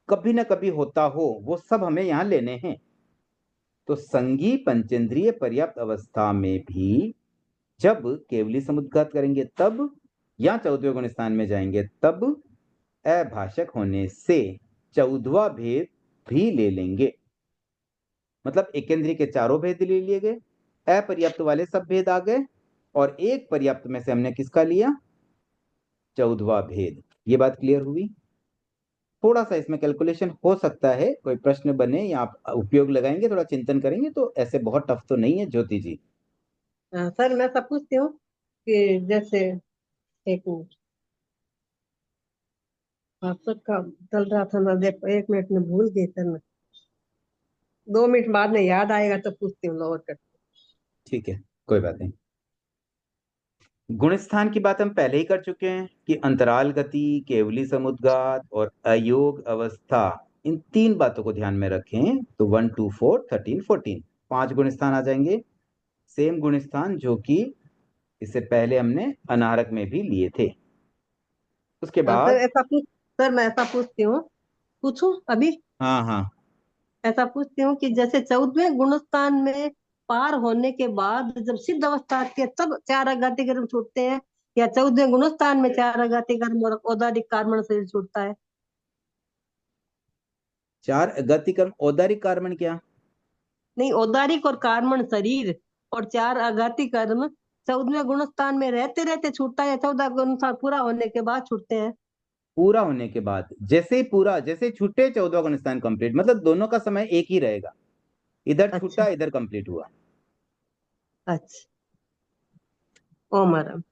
कभी ना कभी होता हो, वो सब हमें यहां लेने हैं। तो संगी पंचेंद्रिय पर्याप्त अवस्था में भी जब केवली समुद्घात करेंगे तब, या 14वें गुण स्थान में जाएंगे तब अभाषक होने से 14वां भेद भी ले लेंगे। मतलब एकेंद्रीय के चारों भेद ले लिए गए, अपर्याप्त वाले सब भेद आ गए, और एक पर्याप्त में से हमने किसका लिया? 14वां भेद। ये बात क्लियर हुई? थोड़ा सा इसमें कैलकुलेशन हो सकता है, कोई प्रश्न बने या आप उपयोग लगाएंगे, थोड़ा चिंतन करेंगे तो ऐसे बहुत टफ तो नहीं है ज्योति जी। सर मैं सब पूछती हूँ कि जैसे एक मिनट, आपका काम चल रहा था ना, देखो 1 मिनट में भूल गई सर मैं, 2 मिनट बाद में याद आएगा तो पूछती हूँ लोअर कट। ठीक है, कोई बात नहीं। गुण स्थान की बात हम पहले ही कर चुके हैं कि अंतराल गति, केवली समुद्घात और अयोग अवस्था, इन 3 बातों को ध्यान में रखें तो 1 2 4 13 14 5 गुण स्थान आ जाएंगे। सेम गुण स्थान जो कि इससे पहले हमने अनारक में भी लिए थे। उसके सर बाद ऐसा पूछ सर मैं ऐसा पूछती हूँ, पूछूं अभी? हाँ हाँ, ऐसा पूछती हूँ कि जैसे 14वें गुणस्थान में पार होने के बाद जब सिद्ध अवस्था आती है तब 4 आघाती कर्म छूटते हैं, या 14वें गुणस्थान में 4 आघाती कर्म और औदारिक कार्मण शरीर छूटता है? 4 गति कर्म औदारिक कार्मण क्या? नहीं, औदारिक और कार्मण शरीर और 4 आघाती कर्म 14वें गुणस्थान में रहते रहते छूटता है या 14 गुणस्थान पूरा होने के बाद छूटते हैं? पूरा होने के बाद, जैसे ही छूटे 14 गुण स्थान कंप्लीट, मतलब दोनों का समय एक ही रहेगा, इधर अच्छा छूटा इधर कंप्लीट हुआ। अच्छा, ओ मैडम।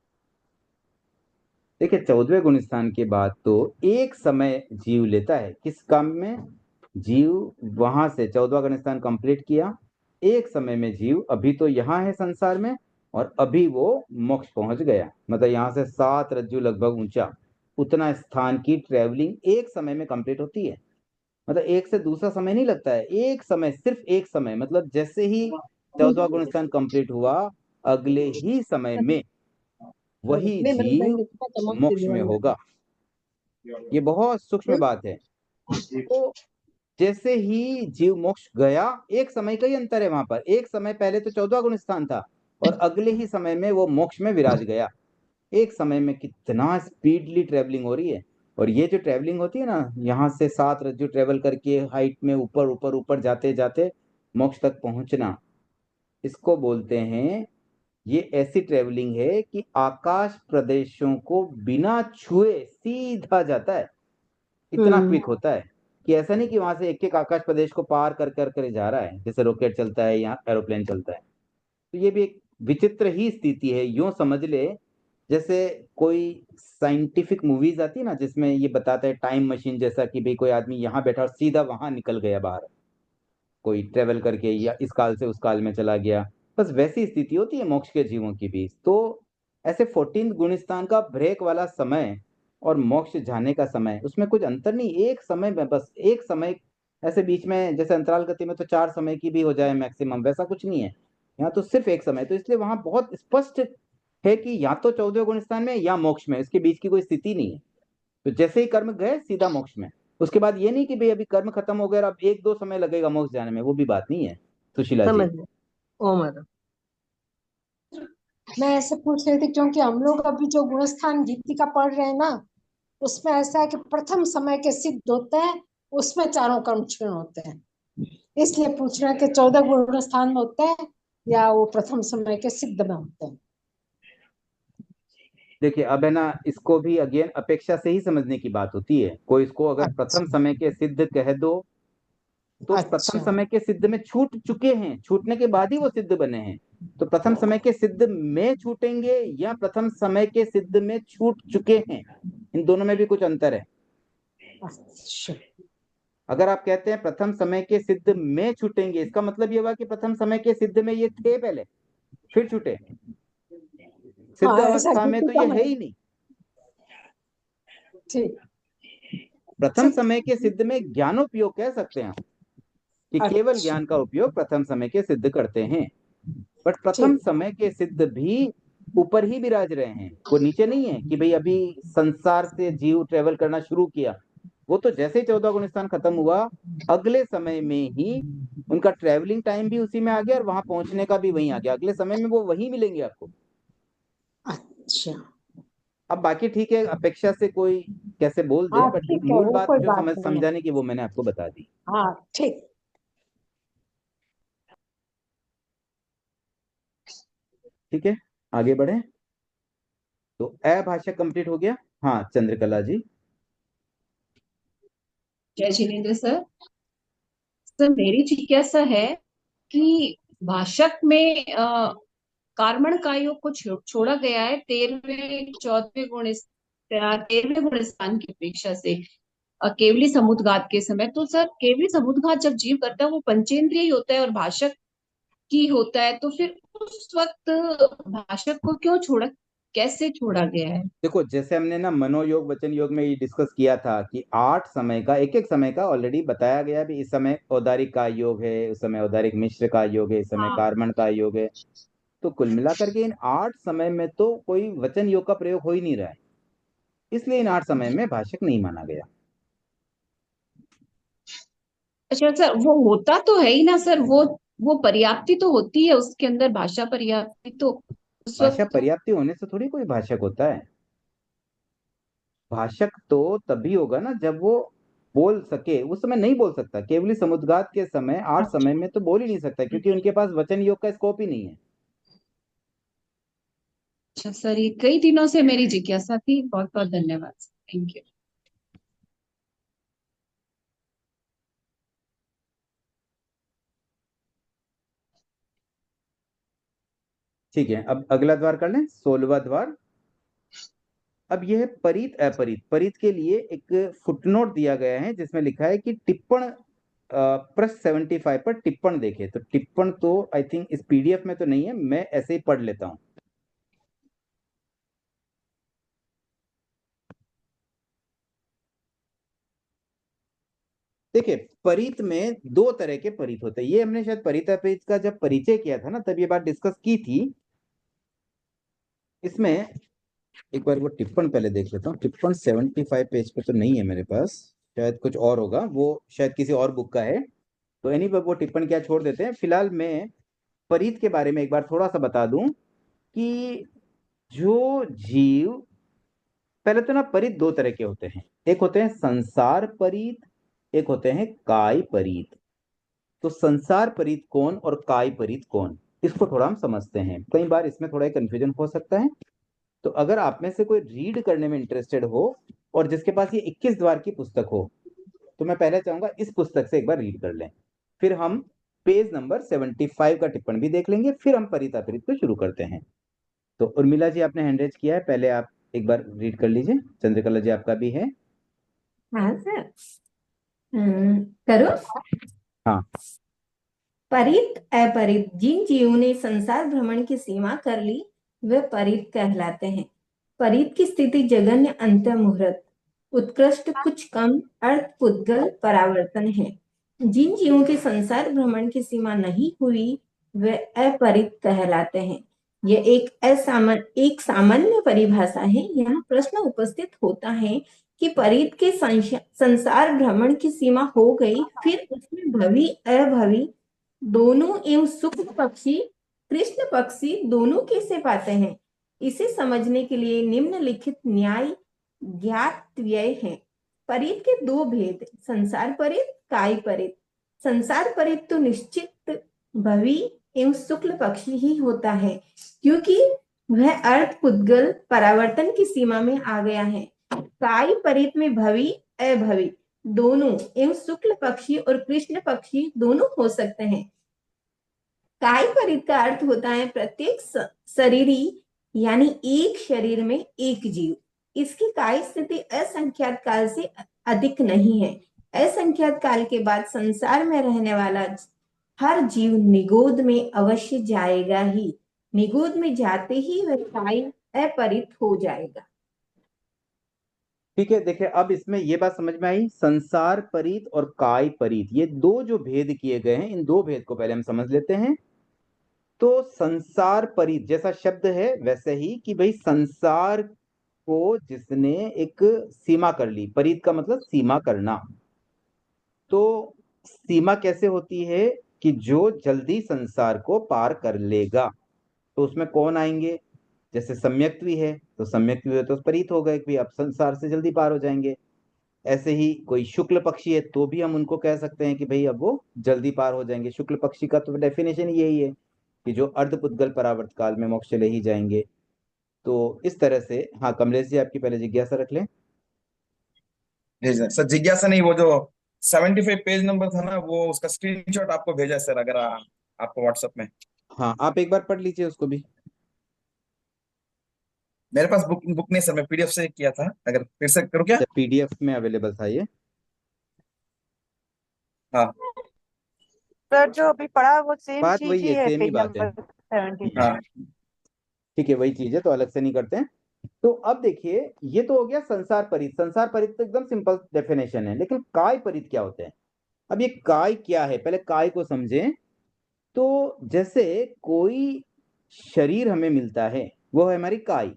देखिए 14वें गुण स्थान के बाद तो एक समय जीव लेता है किस काम में, जीव वहां से 14वां गुण स्थान कंप्लीट किया, एक समय में जीव अभी तो यहाँ है संसार में और अभी वो मोक्ष पहुंच गया, मतलब यहाँ से 7 रज्जु लगभग ऊंचा, उतना स्थान की ट्रेवलिंग एक समय में कंप्लीट होती है। मतलब एक से दूसरा समय नहीं लगता है, एक समय, सिर्फ एक समय, मतलब जैसे ही 14वां गुण स्थान कंप्लीट हुआ, अगले ही समय में वही मैं बन जीव जाएंगे तो तमाम मोक्ष चीजें में बन होगा। ये बहुत सूक्ष्म जाएंगी। बात है। तो जैसे ही जीव मोक्ष गया, एक समय का ही अंतर है वहां पर, एक समय पहले तो 14वां गुण स्थान था और अगले ही समय में वो मोक्ष में विराज गया। एक समय में कितना स्पीडली ट्रेवलिंग हो रही है। और ये जो ट्रेवलिंग होती है ना, यहाँ से 7 रज्जु ट्रेवल करके हाइट में ऊपर ऊपर ऊपर जाते जाते मोक्ष तक पहुंचना, इसको बोलते हैं, ये ऐसी ट्रेवलिंग है कि आकाश प्रदेशों को बिना छुए सीधा जाता है, इतना हम्म। क्विक होता है कि ऐसा नहीं कि वहां से एक एक आकाश प्रदेश को पार कर कर कर जा रहा है जैसे रॉकेट चलता है या एरोप्लेन चलता है। तो ये भी एक विचित्र ही स्थिति है, यूं समझ ले जैसे कोई साइंटिफिक मूवीज आती है ना जिसमें ये बताता है टाइम मशीन जैसा, कि भाई कोई आदमी यहाँ बैठा और सीधा वहां निकल गया बाहर, कोई ट्रेवल करके या इस काल से उस काल में चला गया। बस वैसी स्थिति होती है मोक्ष के जीवों की भी। तो ऐसे 14 गुणस्थान का ब्रेक वाला समय और मोक्ष जाने का समय, उसमें कुछ अंतर नहीं, एक समय में, बस एक समय। ऐसे बीच में जैसे अंतराल गति में तो 4 समय की भी हो जाए मैक्सिमम, वैसा कुछ नहीं है। यहाँ तो सिर्फ एक समय, तो इसलिए वहां बहुत स्पष्ट है कि या तो 14वें गुणस्थान में या मोक्ष में, इसके बीच की कोई स्थिति नहीं है। तो जैसे ही कर्म गए सीधा मोक्ष में। उसके बाद ये नहीं कि भाई अभी कर्म खत्म हो गया और अब 1 2 समय लगेगा मोक्ष जाने में, वो भी बात नहीं है सुशीला जी। समझ गए, ओ मैडम। मैं ऐसे पूछ रही थी क्योंकि हम लोग अभी जो गुणस्थान गीतिका पढ़ रहे हैं ना, उसमें ऐसा है कि प्रथम समय के सिद्ध होते हैं, उसमें चारों कर्म क्षीण होते हैं। इसलिए पूछ रहे हैं कि 14 गुणस्थान में होते हैं या वो प्रथम समय के सिद्ध में होते हैं। देखिए अब है ना, इसको भी अगेन अपेक्षा से ही समझने की बात होती है। कोई इसको अगर प्रथम अच्छा समय के सिद्ध कह दो तो प्रथम अच्छा। समय के सिद्ध में छूट चुके हैं, छूटने के बाद ही वो सिद्ध बने हैं। तो प्रथम समय के सिद्ध में छूटेंगे या प्रथम समय के सिद्ध में छूट चुके हैं, इन दोनों में भी कुछ अंतर है। अच्छा अगर आप कहते हैं प्रथम समय के सिद्ध में छूटेंगे, इसका मतलब ये हुआ कि प्रथम समय के सिद्ध में ये थे पहले फिर छूटे, सिद्ध हाँ, ऐसा अवस्था में तो गीतिका ये में है है। ही नहीं। ठीक प्रथम ठीक। समय के सिद्ध में ज्ञानोपयोग कह सकते हैं आप, कि केवल अच्छा ज्ञान का उपयोग प्रथम समय के सिद्ध करते हैं। बट प्रथम ठीक। समय के सिद्ध भी ऊपर ही विराज रहे हैं, वो नीचे नहीं है कि भाई अभी संसार से जीव ट्रेवल करना शुरू किया। वो तो जैसे ही 14 गुण स्थान खत्म हुआ, अगले समय में ही उनका ट्रेवलिंग टाइम भी उसी में आ गया और वहां पहुंचने का भी वहीं आ गया, अगले समय में वो वहीं मिलेंगे आपको। अच्छा अब बाकी ठीक है, अपेक्षा से कोई कैसे बोल दे, हाँ बट ठीक है, मूल वो बात कोई जो बात समझ नहीं है। समझाने की वो मैंने आपको बता दी। हाँ ठीक। ठीक है, आगे बढ़े। तो अ भाषा कंप्लीट हो गया। हाँ चंद्रकला जी। जय जिनेन्द्र सर। सर मेरी जिज्ञासा है कि भाषक में कार्बन का योग को छोड़ा गया है 13वें गुण स्थान की अपेक्षा से केवली समुद्घात के समय। तो सर केवली समुद्घात जब जीव करता है वो पंचेंद्रिय ही होता है और भाषक की होता है, तो फिर उस वक्त भाषक को क्यों छोड़ा, कैसे छोड़ा गया है? देखो, जैसे हमने ना मनोयोग वचन योग में ये डिस्कस किया था कि 8 समय का, एक एक समय का ऑलरेडी बताया गया भी, इस समय औदारिक का योग है, उस समय औदारिक मिश्र का योग है, इस समय हाँ। कार्बन का योग है। तो कुल मिलाकर के इन 8 समय में तो कोई वचन योग का प्रयोग हो ही नहीं रहा है, इसलिए इन 8 समय में भाषक नहीं माना गया। अच्छा सर, वो होता तो है ही ना सर, वो पर्याप्ति तो होती है उसके अंदर, भाषा पर्याप्ति तो उस भाषा वक्त तो। पर्याप्ति होने से थोड़ी कोई भाषक होता है। भाषक तो तभी होगा ना जब वो बोल सके, उस समय नहीं बोल सकता। केवली समुद्घात के समय 8 समय में तो बोल ही नहीं सकता, क्योंकि उनके पास वचन योग का स्कोप ही नहीं है। अच्छा सर, ये कई दिनों से मेरी जिज्ञासा थी। बहुत बहुत धन्यवाद। Thank you. ठीक है, अब अगला द्वार कर लें, 16वां द्वार। अब यह है परित अपरित। परित के लिए एक फुटनोट दिया गया है जिसमें लिखा है कि टिप्पण पृष्ठ 75 पर टिप्पण देखे। तो टिप्पण तो आई थिंक इस पीडीएफ में तो नहीं है, मैं ऐसे ही पढ़ लेता हूं। देखिए, परित में 2 तरह के परित होते हैं। ये हमने शायद परित अपरित का जब परिचय किया था ना, तब ये बात डिस्कस की थी। इसमें एक बार वो टिप्पण पहले देख लेता हूँ। टिप्पण 75 पेज पे तो नहीं है मेरे पास, शायद कुछ और होगा, वो शायद किसी और बुक का है। तो एनी पर वो टिप्पण क्या छोड़ देते हैं। फिलहाल मैं परित के बारे में एक बार थोड़ा सा बता दूं कि जो जीव, पहले तो ना परित 2 तरह के होते हैं। एक होते हैं संसार परित, एक होते हैं काय परित। तो संसार परित कौन और काय परित कौन, इसको थोड़ा हम समझते हैं। कई बार इसमें थोड़ा कंफ्यूजन हो सकता है। तो अगर आप में से कोई रीड करने में इंटरेस्टेड हो और जिसके पास ये 21 द्वार की पुस्तक हो, तो मैं पहले चाहूंगा इस पुस्तक से एक बार रीड कर लें। फिर हम पेज नंबर 75 का टिप्पण भी देख लेंगे, फिर हम परित अपरित को शुरू करते हैं। तो उर्मिला जी, आपने हैंड रेज किया है, पहले आप एक बार रीड कर लीजिए। चंद्रकला जी, आपका भी है। हाँ सर। करो। हाँ। परित अपरित जिन जीवों ने संसार भ्रमण की सीमा कर ली वे परित कहलाते हैं। परित की स्थिति जगन्य अंत मुहूर्त उत्कृष्ट कुछ कम अर्थ पुद्गल परावर्तन है। जिन जीवों के संसार भ्रमण की सीमा नहीं हुई वे अपरित कहलाते हैं। यह एक सामान्य परिभाषा है। यहाँ प्रश्न उपस्थित होता है कि परित के संसार भ्रमण की सीमा हो गई, फिर उसमें भवी अभवी दोनों एवं शुक्ल पक्षी कृष्ण पक्षी दोनों कैसे पाते हैं? इसे समझने के लिए निम्नलिखित न्याय ज्ञातव्य है। परित के 2 भेद, संसार परित, काय परित। संसार परित तो निश्चित भवी एवं शुक्ल पक्षी ही होता है, क्योंकि वह अर्थ पुद्गल परावर्तन की सीमा में आ गया है। काय परित में भवी अभवी दोनों एवं शुक्ल पक्षी और कृष्ण पक्षी दोनों हो सकते हैं। काय परित का अर्थ होता है प्रत्येक शरीरी, यानी एक शरीर में एक जीव। इसकी काय स्थिति असंख्यात काल से अधिक नहीं है। असंख्यात काल के बाद संसार में रहने वाला हर जीव निगोद में अवश्य जाएगा ही। निगोद में जाते ही वह काय अपरित हो जाएगा। ठीक है, देखिए अब इसमें ये बात समझ में आई, संसार परित और काय परित, ये 2 जो भेद किए गए हैं, इन 2 भेद को पहले हम समझ लेते हैं। तो संसार परित जैसा शब्द है वैसे ही कि भाई संसार को जिसने एक सीमा कर ली, परित का मतलब सीमा करना। तो सीमा कैसे होती है कि जो जल्दी संसार को पार कर लेगा। तो उसमें कौन आएंगे, जैसे सम्यक्त्वी है तो सम्यक्त्वी तो परित हो गए कि आप संसार से जल्दी पार हो जाएंगे। ऐसे ही कोई शुक्ल पक्षी है तो भी हम उनको कह सकते हैं कि भाई अब वो जल्दी पार हो जाएंगे। शुक्ल पक्षी का तो डेफिनेशन यही है कि जो अर्धपुद्गल परावर्त काल में मोक्ष ले ही जाएंगे। तो इस तरह से, हाँ कमलेश जी, आपकी पहले जिज्ञासा रख लें। जी सर। सर जिज्ञासा नहीं, वो जो 75 पेज नंबर था ना, वो उसका स्क्रीनशॉट आपको भेजा सर, अगर आपको व्हाट्सएप में। हाँ, आप एक बार पढ़ लीजिए उसको भी। मेरे पास बुक बुक नहीं सर, मैं पीडीएफ से किया था, अगर फिर से करूँ क्या? अच्छा, पीडीएफ में अवेलेबल था ये? हाँ सर जो अभी पढ़ा वो सेम बात चीज वही ही है, है, सेम ही पेज बात है। नंबर 70 हाँ। ठीक है, वही चीज है, तो अलग से नहीं करते हैं। तो अब देखिए, ये तो हो गया संसार परित। संसार परित तो एकदम सिंपल डेफिनेशन है, लेकिन काय परित क्या होते हैं? अब ये काय क्या है, पहले काय को समझें। तो जैसे कोई शरीर हमें मिलता है, वो है हमारी काय।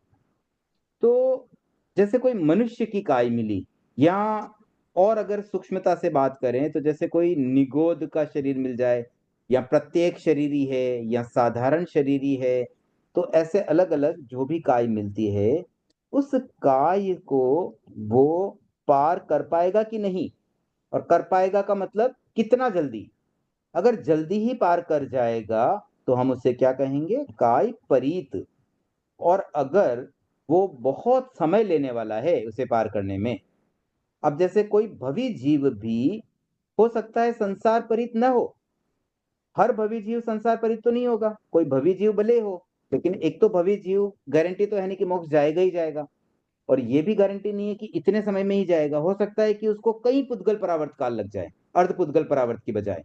तो जैसे कोई मनुष्य की काय मिली, या और अगर सूक्ष्मता से बात करें तो जैसे कोई निगोद का शरीर मिल जाए, या प्रत्येक शरीरी है, या साधारण शरीरी है, तो ऐसे अलग अलग जो भी काय मिलती है, उस काय को वो पार कर पाएगा कि नहीं। और कर पाएगा का मतलब कितना जल्दी। अगर जल्दी ही पार कर जाएगा तो हम उसे क्या कहेंगे? काय परीत। और अगर वो बहुत समय लेने वाला है उसे पार करने में, अब जैसे कोई भवी जीव भी हो सकता है संसार परित न हो। हर भवी जीव संसार परित तो नहीं होगा, कोई भवी जीव भले हो, लेकिन एक तो भवी जीव गारंटी तो है नहीं कि मोक्ष जाएगा ही जाएगा। और ये भी गारंटी नहीं है कि इतने समय में ही जाएगा, हो सकता है कि उसको कई पुद्गल परावर्त काल लग जाए, अर्ध पुद्गल परावर्त की बजाय।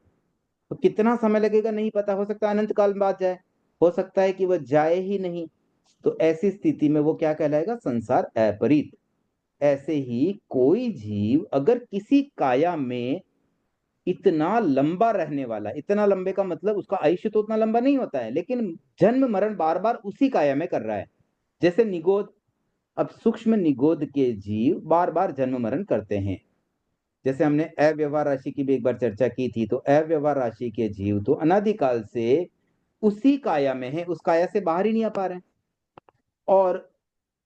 तो कितना समय लगेगा नहीं पता, हो सकता है अनंत काल बाद जाए, हो सकता है कि वह जाए ही नहीं। तो ऐसी स्थिति में वो क्या कहलाएगा? संसार अपरित। ऐसे ही कोई जीव अगर किसी काया में इतना लंबा रहने वाला, इतना लंबे का मतलब उसका आयुष्य तो उतना लंबा नहीं होता है, लेकिन जन्म मरण बार बार उसी काया में कर रहा है, जैसे निगोद। अब सूक्ष्म निगोद के जीव बार बार जन्म मरण करते हैं। जैसे हमने अव्यवहार राशि की भी एक बार चर्चा की थी, तो अव्यवहार राशि के जीव तो अनादिकाल से उसी काया में है, उस काया से बाहर ही नहीं आ पा रहे हैं। और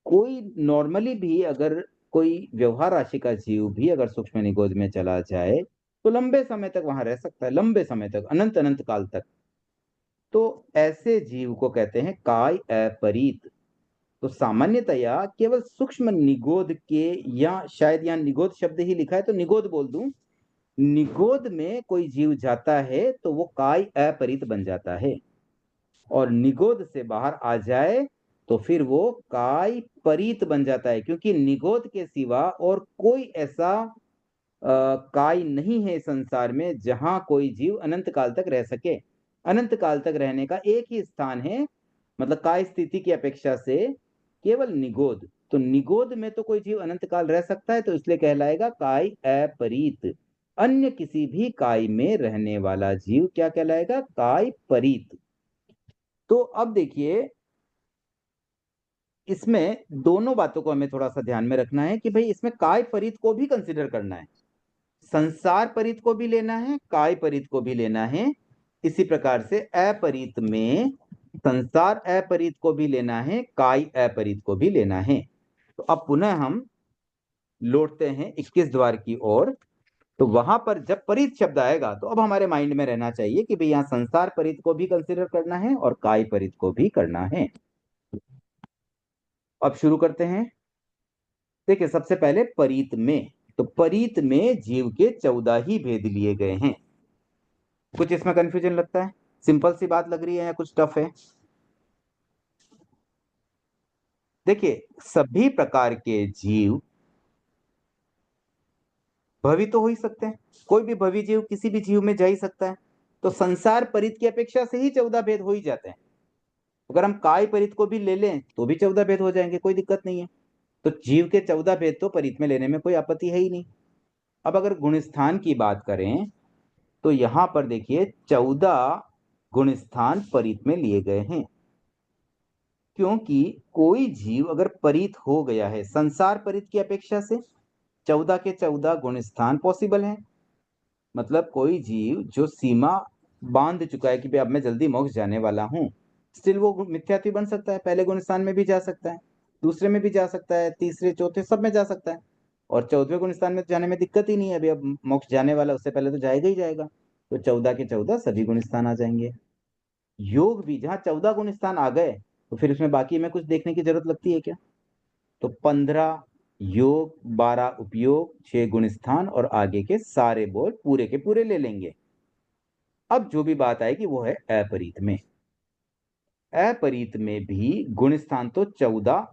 कोई नॉर्मली भी अगर कोई व्यवहार राशि का जीव भी अगर सूक्ष्म निगोद में चला जाए तो लंबे समय तक वहां रह सकता है, लंबे समय तक, अनंत अनंत काल तक। तो ऐसे जीव को कहते हैं काय अपरीत। तो सामान्यतया केवल सूक्ष्म निगोद के, या शायद यहाँ निगोद शब्द ही लिखा है तो निगोद बोल दूं, निगोद में कोई जीव जाता है तो वो काय अपरीत बन जाता है। और निगोद से बाहर आ जाए तो फिर वो काय परीत बन जाता है, क्योंकि निगोद के सिवा और कोई ऐसा काय नहीं है संसार में जहां कोई जीव अनंत काल तक रह सके। अनंत काल तक रहने का एक ही स्थान है, मतलब काय स्थिति की अपेक्षा से, केवल निगोद। तो निगोद में तो कोई जीव अनंत काल रह सकता है, तो इसलिए कहलाएगा काय अपरीत। अन्य किसी भी काय में रहने वाला जीव क्या कहलाएगा? काय परीत। तो अब देखिए, इसमें दोनों बातों को हमें थोड़ा सा ध्यान में रखना है कि भाई इसमें काय परित को भी कंसिडर करना है, संसार परित को भी लेना है, काय परित को भी लेना है। इसी प्रकार से अपरित में संसार अपरित को भी लेना है, काय अपरित को भी लेना है। तो अब पुनः हम लौटते हैं 21 द्वार की ओर। तो वहां पर जब परित शब्द आएगा तो अब हमारे माइंड में रहना चाहिए कि भाई यहाँ संसार परित को भी कंसिडर करना है और काय परित को भी करना है। अब शुरू करते हैं। देखिए, सबसे पहले परीत में, तो परीत में जीव के 14 ही भेद लिए गए हैं। कुछ इसमें कंफ्यूजन लगता है? सिंपल सी बात लग रही है या कुछ टफ है? देखिए, सभी प्रकार के जीव भवी तो हो ही सकते हैं, कोई भी भवी जीव किसी भी जीव में जा ही सकता है। तो संसार परित की अपेक्षा से ही 14 भेद हो ही जाते हैं। अगर हम काय परित को भी ले लें तो भी 14 भेद हो जाएंगे, कोई दिक्कत नहीं है। तो जीव के 14 भेद तो परित में लेने में कोई आपत्ति है ही नहीं। अब अगर गुणस्थान की बात करें तो यहां पर देखिए 14 गुणस्थान परित में लिए गए हैं, क्योंकि कोई जीव अगर परित हो गया है संसार परित की अपेक्षा से, 14 के 14 गुणस्थान पॉसिबल हैं। मतलब कोई जीव जो सीमा बांध चुका है कि भाई अब मैं जल्दी मोक्ष जाने वाला हूं, स्टिल वो मिथ्यात्वी बन सकता है, पहले गुणस्थान में भी जा सकता है, दूसरे में भी जा सकता है, तीसरे चौथे सब में जा सकता है। और 14वें गुणस्थान में जाने में दिक्कत ही नहीं है, अभी अब मोक्ष जाने वाला उससे पहले तो जाएगा ही जाएगा। तो 14 के 14 सभी गुणस्थान आ जाएंगे। योग भी जहां 14 गुणस्थान आ गए तो फिर उसमें बाकी में कुछ देखने की जरूरत लगती है क्या? तो 15 योग 12 उपयोग 6 गुण स्थान और आगे के सारे बोल पूरे के पूरे ले लेंगे। अब जो भी बात आएगी वो है अपरीत में। अपरीत में भी गुण स्थान तो 14,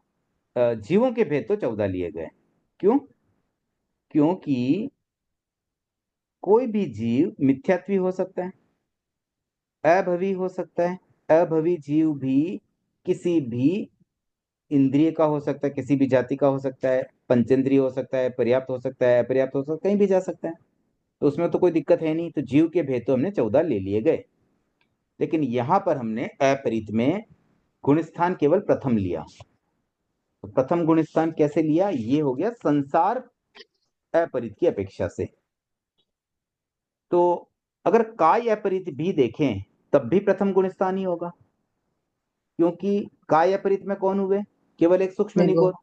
जीवों के भेद तो 14 लिए गए। क्यों? क्योंकि कोई भी जीव मिथ्यात्वी हो सकता है, अभवी हो सकता है। अभवी जीव भी किसी भी इंद्रिय का हो सकता है, किसी भी जाति का हो सकता है, पंचेंद्रिय हो सकता है, पर्याप्त हो सकता है, अपर्याप्त हो सकता है, कहीं भी जा सकता है। तो उसमें तो कोई दिक्कत है नहीं। तो जीव के भेद तो हमने 14 ले लिए गए, लेकिन यहां पर हमने अपरित में गुणस्थान केवल प्रथम लिया। तो प्रथम गुणस्थान कैसे लिया? ये हो गया संसार अपरित की अपेक्षा से। तो अगर काय अपरित भी देखें तब भी प्रथम गुणस्थान ही होगा, क्योंकि काय अपरित में कौन हुए? केवल एक सूक्ष्म निगोद,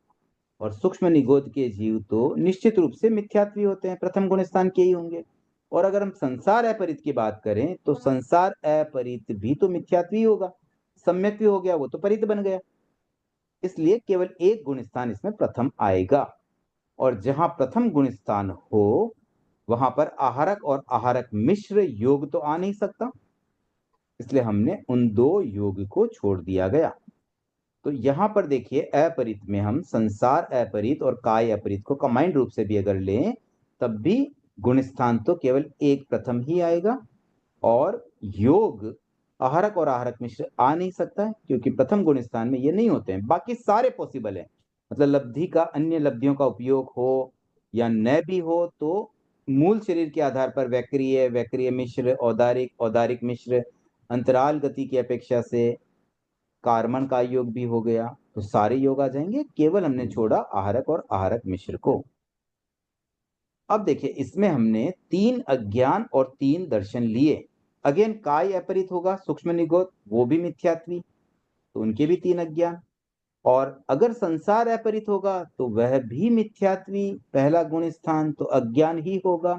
और सूक्ष्म निगोद के जीव तो निश्चित रूप से मिथ्यात्वी होते हैं, प्रथम गुण स्थान के ही होंगे। और अगर हम संसार अपरित की बात करें तो संसार अपरित भी तो मिथ्यात्वी होगा, सम्यक भी हो गया, वो तो परित बन गया। इसलिए केवल एक गुण स्थान इसमें प्रथम आएगा, और जहां प्रथम गुण स्थान हो वहां पर आहारक और आहारक मिश्र योग तो आ नहीं सकता, इसलिए हमने उन दो योग को छोड़ दिया गया। तो यहां पर देखिए अपरित में हम संसार अपरित और काय अपरित को कंबाइंड रूप से भी अगर लें तब भी गुण स्थान तो केवल एक प्रथम ही आएगा, और योग आहारक और आहारक मिश्र आ नहीं सकता है, क्योंकि प्रथम गुण स्थान में ये नहीं होते हैं। बाकी सारे पॉसिबल है, मतलब लब्धि का अन्य लब्धियों का उपयोग हो या न भी हो तो मूल शरीर के आधार पर वैक्रिय वैक्रिय मिश्र, औदारिक औदारिक मिश्र, अंतराल गति की अपेक्षा से कार्बन का योग भी हो गया, तो सारे योग आ जाएंगे। केवल हमने छोड़ा आहारक और आहारक मिश्र को। अब देखिए इसमें हमने 3 अज्ञान और 3 दर्शन लिए। अगेन काय अपरित होगा, सूक्ष्म निगोद, वो भी मिथ्यात्वी, तो उनके भी 3 अज्ञान। और अगर संसार अपरित होगा तो वह भी मिथ्यात्वी, पहला गुण स्थान तो अज्ञान ही होगा।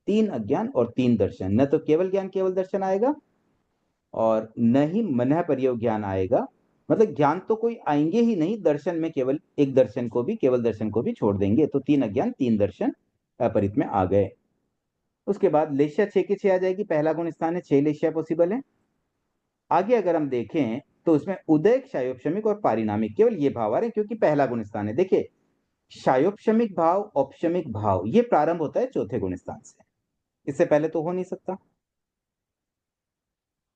3 अज्ञान और 3 दर्शन, न तो केवल ज्ञान केवल दर्शन आएगा और न ही मन प्रयोग ज्ञान आएगा। मतलब ज्ञान तो कोई आएंगे ही नहीं, दर्शन में केवल एक दर्शन को भी, केवल दर्शन को भी छोड़ देंगे। तो 3 अज्ञान 3 दर्शन अपरित में आ गए। उसके बाद लेशिया 6 की 6 आ जाएगी, पहला गुण स्थान है, 6 लेशिया पॉसिबल है। आगे अगर हम देखें तो उसमें उदय, क्षयोपशमिक और पारिणामिक, केवल ये भाव आ रहे हैं क्योंकि पहला गुण स्थान है। देखिए क्षयोपशमिक भाव, औपशमिक भाव ये प्रारंभ होता है चौथे गुण स्थान से, इससे पहले तो हो नहीं सकता।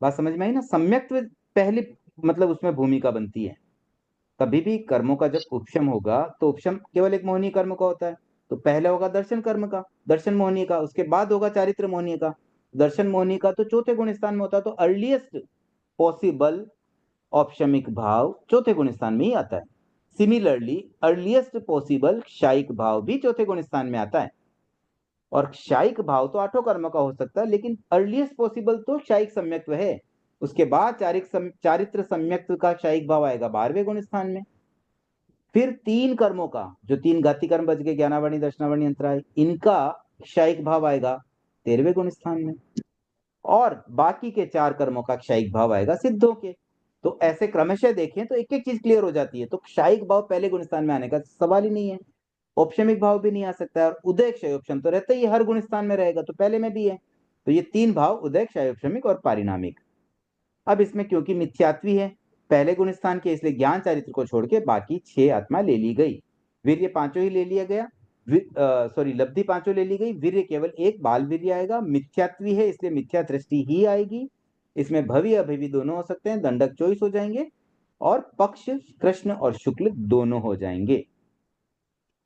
बात समझ में आई ना? सम्यक्त्व पहली मतलब उसमें भूमिका बनती है। कभी भी कर्मों का जब उपशम होगा तो उपशम केवल एक मोहनीय कर्म का होता है। तो पहले होगा दर्शन कर्म का, दर्शन मोहनीय का, उसके बाद होगा चारित्र मोहनीय का। दर्शन मोहनीय का तो चौथे गुण स्थान में होता है, तो अर्लीस्ट पॉसिबल औपशमिक भाव चौथे गुण स्थान में ही आता है। सिमिलरली अर्लीस्ट पॉसिबल क्षायिक भाव भी चौथे गुण स्थान में आता है। और क्षायिक भाव तो 8 कर्म का हो सकता है, लेकिन अर्लीस्ट पॉसिबल तो क्षायिक सम्यक्त्व है। उसके बाद चारित्र सम्यक्त्व का क्षायिक भाव आएगा 12वें गुण स्थान में। फिर 3 कर्मों का, जो 3 घाती कर्म बच गए, ज्ञानावरणी, दर्शनावरणी, अंतराय, इनका क्षायिक भाव आएगा 13वें गुण स्थान में। और बाकी के 4 कर्मों का क्षायिक भाव आएगा सिद्धों के। तो ऐसे क्रमशः देखें तो एक एक चीज क्लियर हो जाती है। तो क्षायिक भाव पहले गुण स्थान में आने का सवाल ही नहीं है, औपशमिक भाव भी नहीं आ सकता है, और उदय क्षयोपशम तो रहता ही हर गुण स्थान में रहेगा, तो पहले में भी है। तो ये 3 भाव उदय, क्षयोपशमिक और पारिणामिक। अब इसमें क्योंकि मिथ्यात्वी है पहले गुण स्थान के, इसलिए ज्ञान चारित्र को छोड़ के बाकी 6 आत्मा ले ली गई। वीर्य 5 ही ले लिया गया, सॉरी लब्धि 5 ले ली गई, वीर्य केवल एक बाल वीर्य आएगा। मिथ्यात्वी है इसलिए मिथ्या दृष्टि ही आएगी। इसमें भवि अभवि दोनों हो सकते हैं, दंडक 24 हो जाएंगे, और पक्ष कृष्ण और शुक्ल दोनों हो जाएंगे।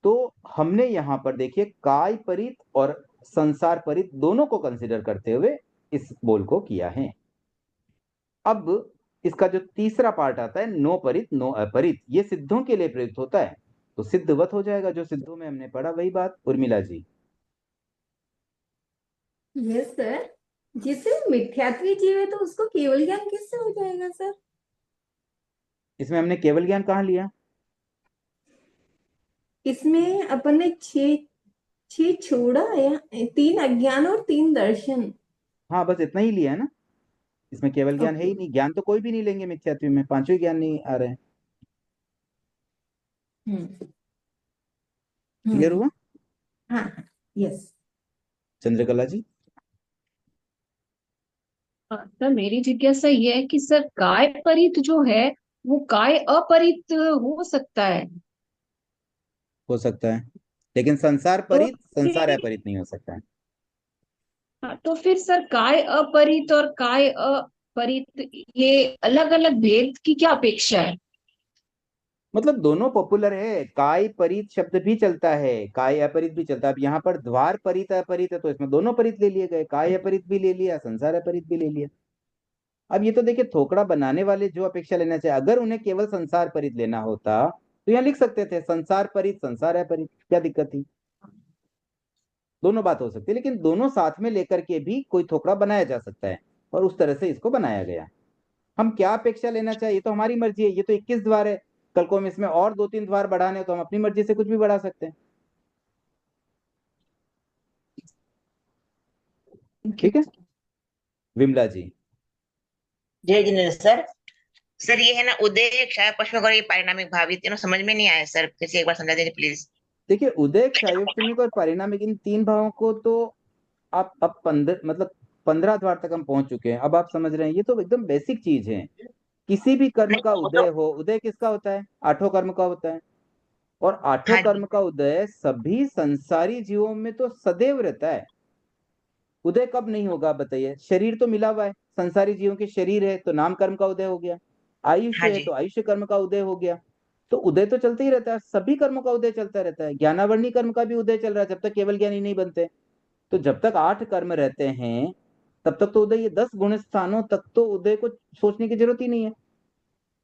तो हमने यहां पर देखिए काय परित और संसार परित दोनों को कंसिडर करते हुए इस बोल को किया है। अब इसका जो तीसरा पार्ट आता है नो परित नो अपरित, ये सिद्धों के लिए प्रयुक्त होता है। तो सिद्धवत हो जाएगा, जो सिद्धों में हमने पढ़ा वही बात। उर्मिला जी। Yes sir. जिसे मिथ्यात्वी जीव है तो उसको केवल ज्ञान किससे हो जाएगा सर? इसमें हमने केवल ज्ञान कहाँ लिया? इसमें अपन ने 6 छोड़ा या 3 अज्ञान और 3 दर्शन? हाँ बस इतना ही लिया है ना, इसमें केवल ज्ञान है ही नहीं। ज्ञान तो कोई भी नहीं लेंगे मिथ्यात्व में, 5 ही ज्ञान नहीं आ रहे हैं। क्लियर हुआ? हाँ, यस। चंद्रकला जी। सर मेरी जिज्ञासा ये है कि सर काय परित जो है वो काय अपरित हो सकता है। हो सकता है, लेकिन संसार तो परित संसार फिर अपरित नहीं हो सकता है। तो फिर सर काय अपरित और काय अपरित ये अलग अलग भेद की क्या अपेक्षा है। मतलब दोनों पॉपुलर है, काय परित शब्द भी चलता है, काय अपरित भी चलता है। अब यहाँ पर द्वार परित अपरित है तो इसमें दोनों परित ले लिए गए, काय अपरित भी ले लिया, संसार अपरित भी ले लिया। अब ये तो देखिए थोकड़ा बनाने वाले जो अपेक्षा लेना चाहिए, अगर उन्हें केवल संसार परित लेना होता तो यहाँ लिख सकते थे संसार परित संसार अपरित, क्या दिक्कत थी? दोनों बात हो सकती है, लेकिन दोनों साथ में लेकर के भी कोई थोकड़ा बनाया जा सकता है, और उस तरह से इसको बनाया गया। हम क्या अपेक्षा लेना चाहिए तो हमारी मर्जी है। ये तो 21 द्वार है, कल को हम इसमें और 2-3 द्वार बढ़ाने हो तो हम अपनी मर्जी से कुछ भी बढ़ा सकते हैं। ठीक है विमला जी। जय जिनेन्द्र सर। सर ये है ना उदय क्षय पश्चिम और ये पारिणामिक भाव, ये तीनों समझ में नहीं आया सर, फिर से एक बार समझा दीजिए प्लीज। देखिए उदय क्षयोपमिक और परिणामिक इन 3 भावों को तो आप अब 15 द्वार तक हम पहुंच चुके हैं, अब आप समझ रहे हैं। ये तो एकदम बेसिक चीज है। किसी भी कर्म का नहीं वो उदय तो, हो, उदय किसका होता है? आठों कर्म का होता है। और आठों हाँ कर्म जी, का उदय सभी संसारी जीवों में तो सदैव रहता है। उदय कब नहीं होगा बताइए? शरीर तो मिला हुआ है, संसारी जीवों के शरीर है तो नाम कर्म का उदय हो गया, हाँ आयुष्य है जी, तो आयुष्य कर्म का उदय हो गया। तो उदय तो चलते ही रहता है, सभी कर्मों का उदय चलता रहता है। ज्ञानावर्णी कर्म का भी उदय चल रहा है जब तक केवल ज्ञानी नहीं बनते। तो जब तक 8 कर्म रहते हैं तब तक तो उदय, ये 10 गुण स्थानों तक तो उदय को सोचने की जरूरत ही नहीं है।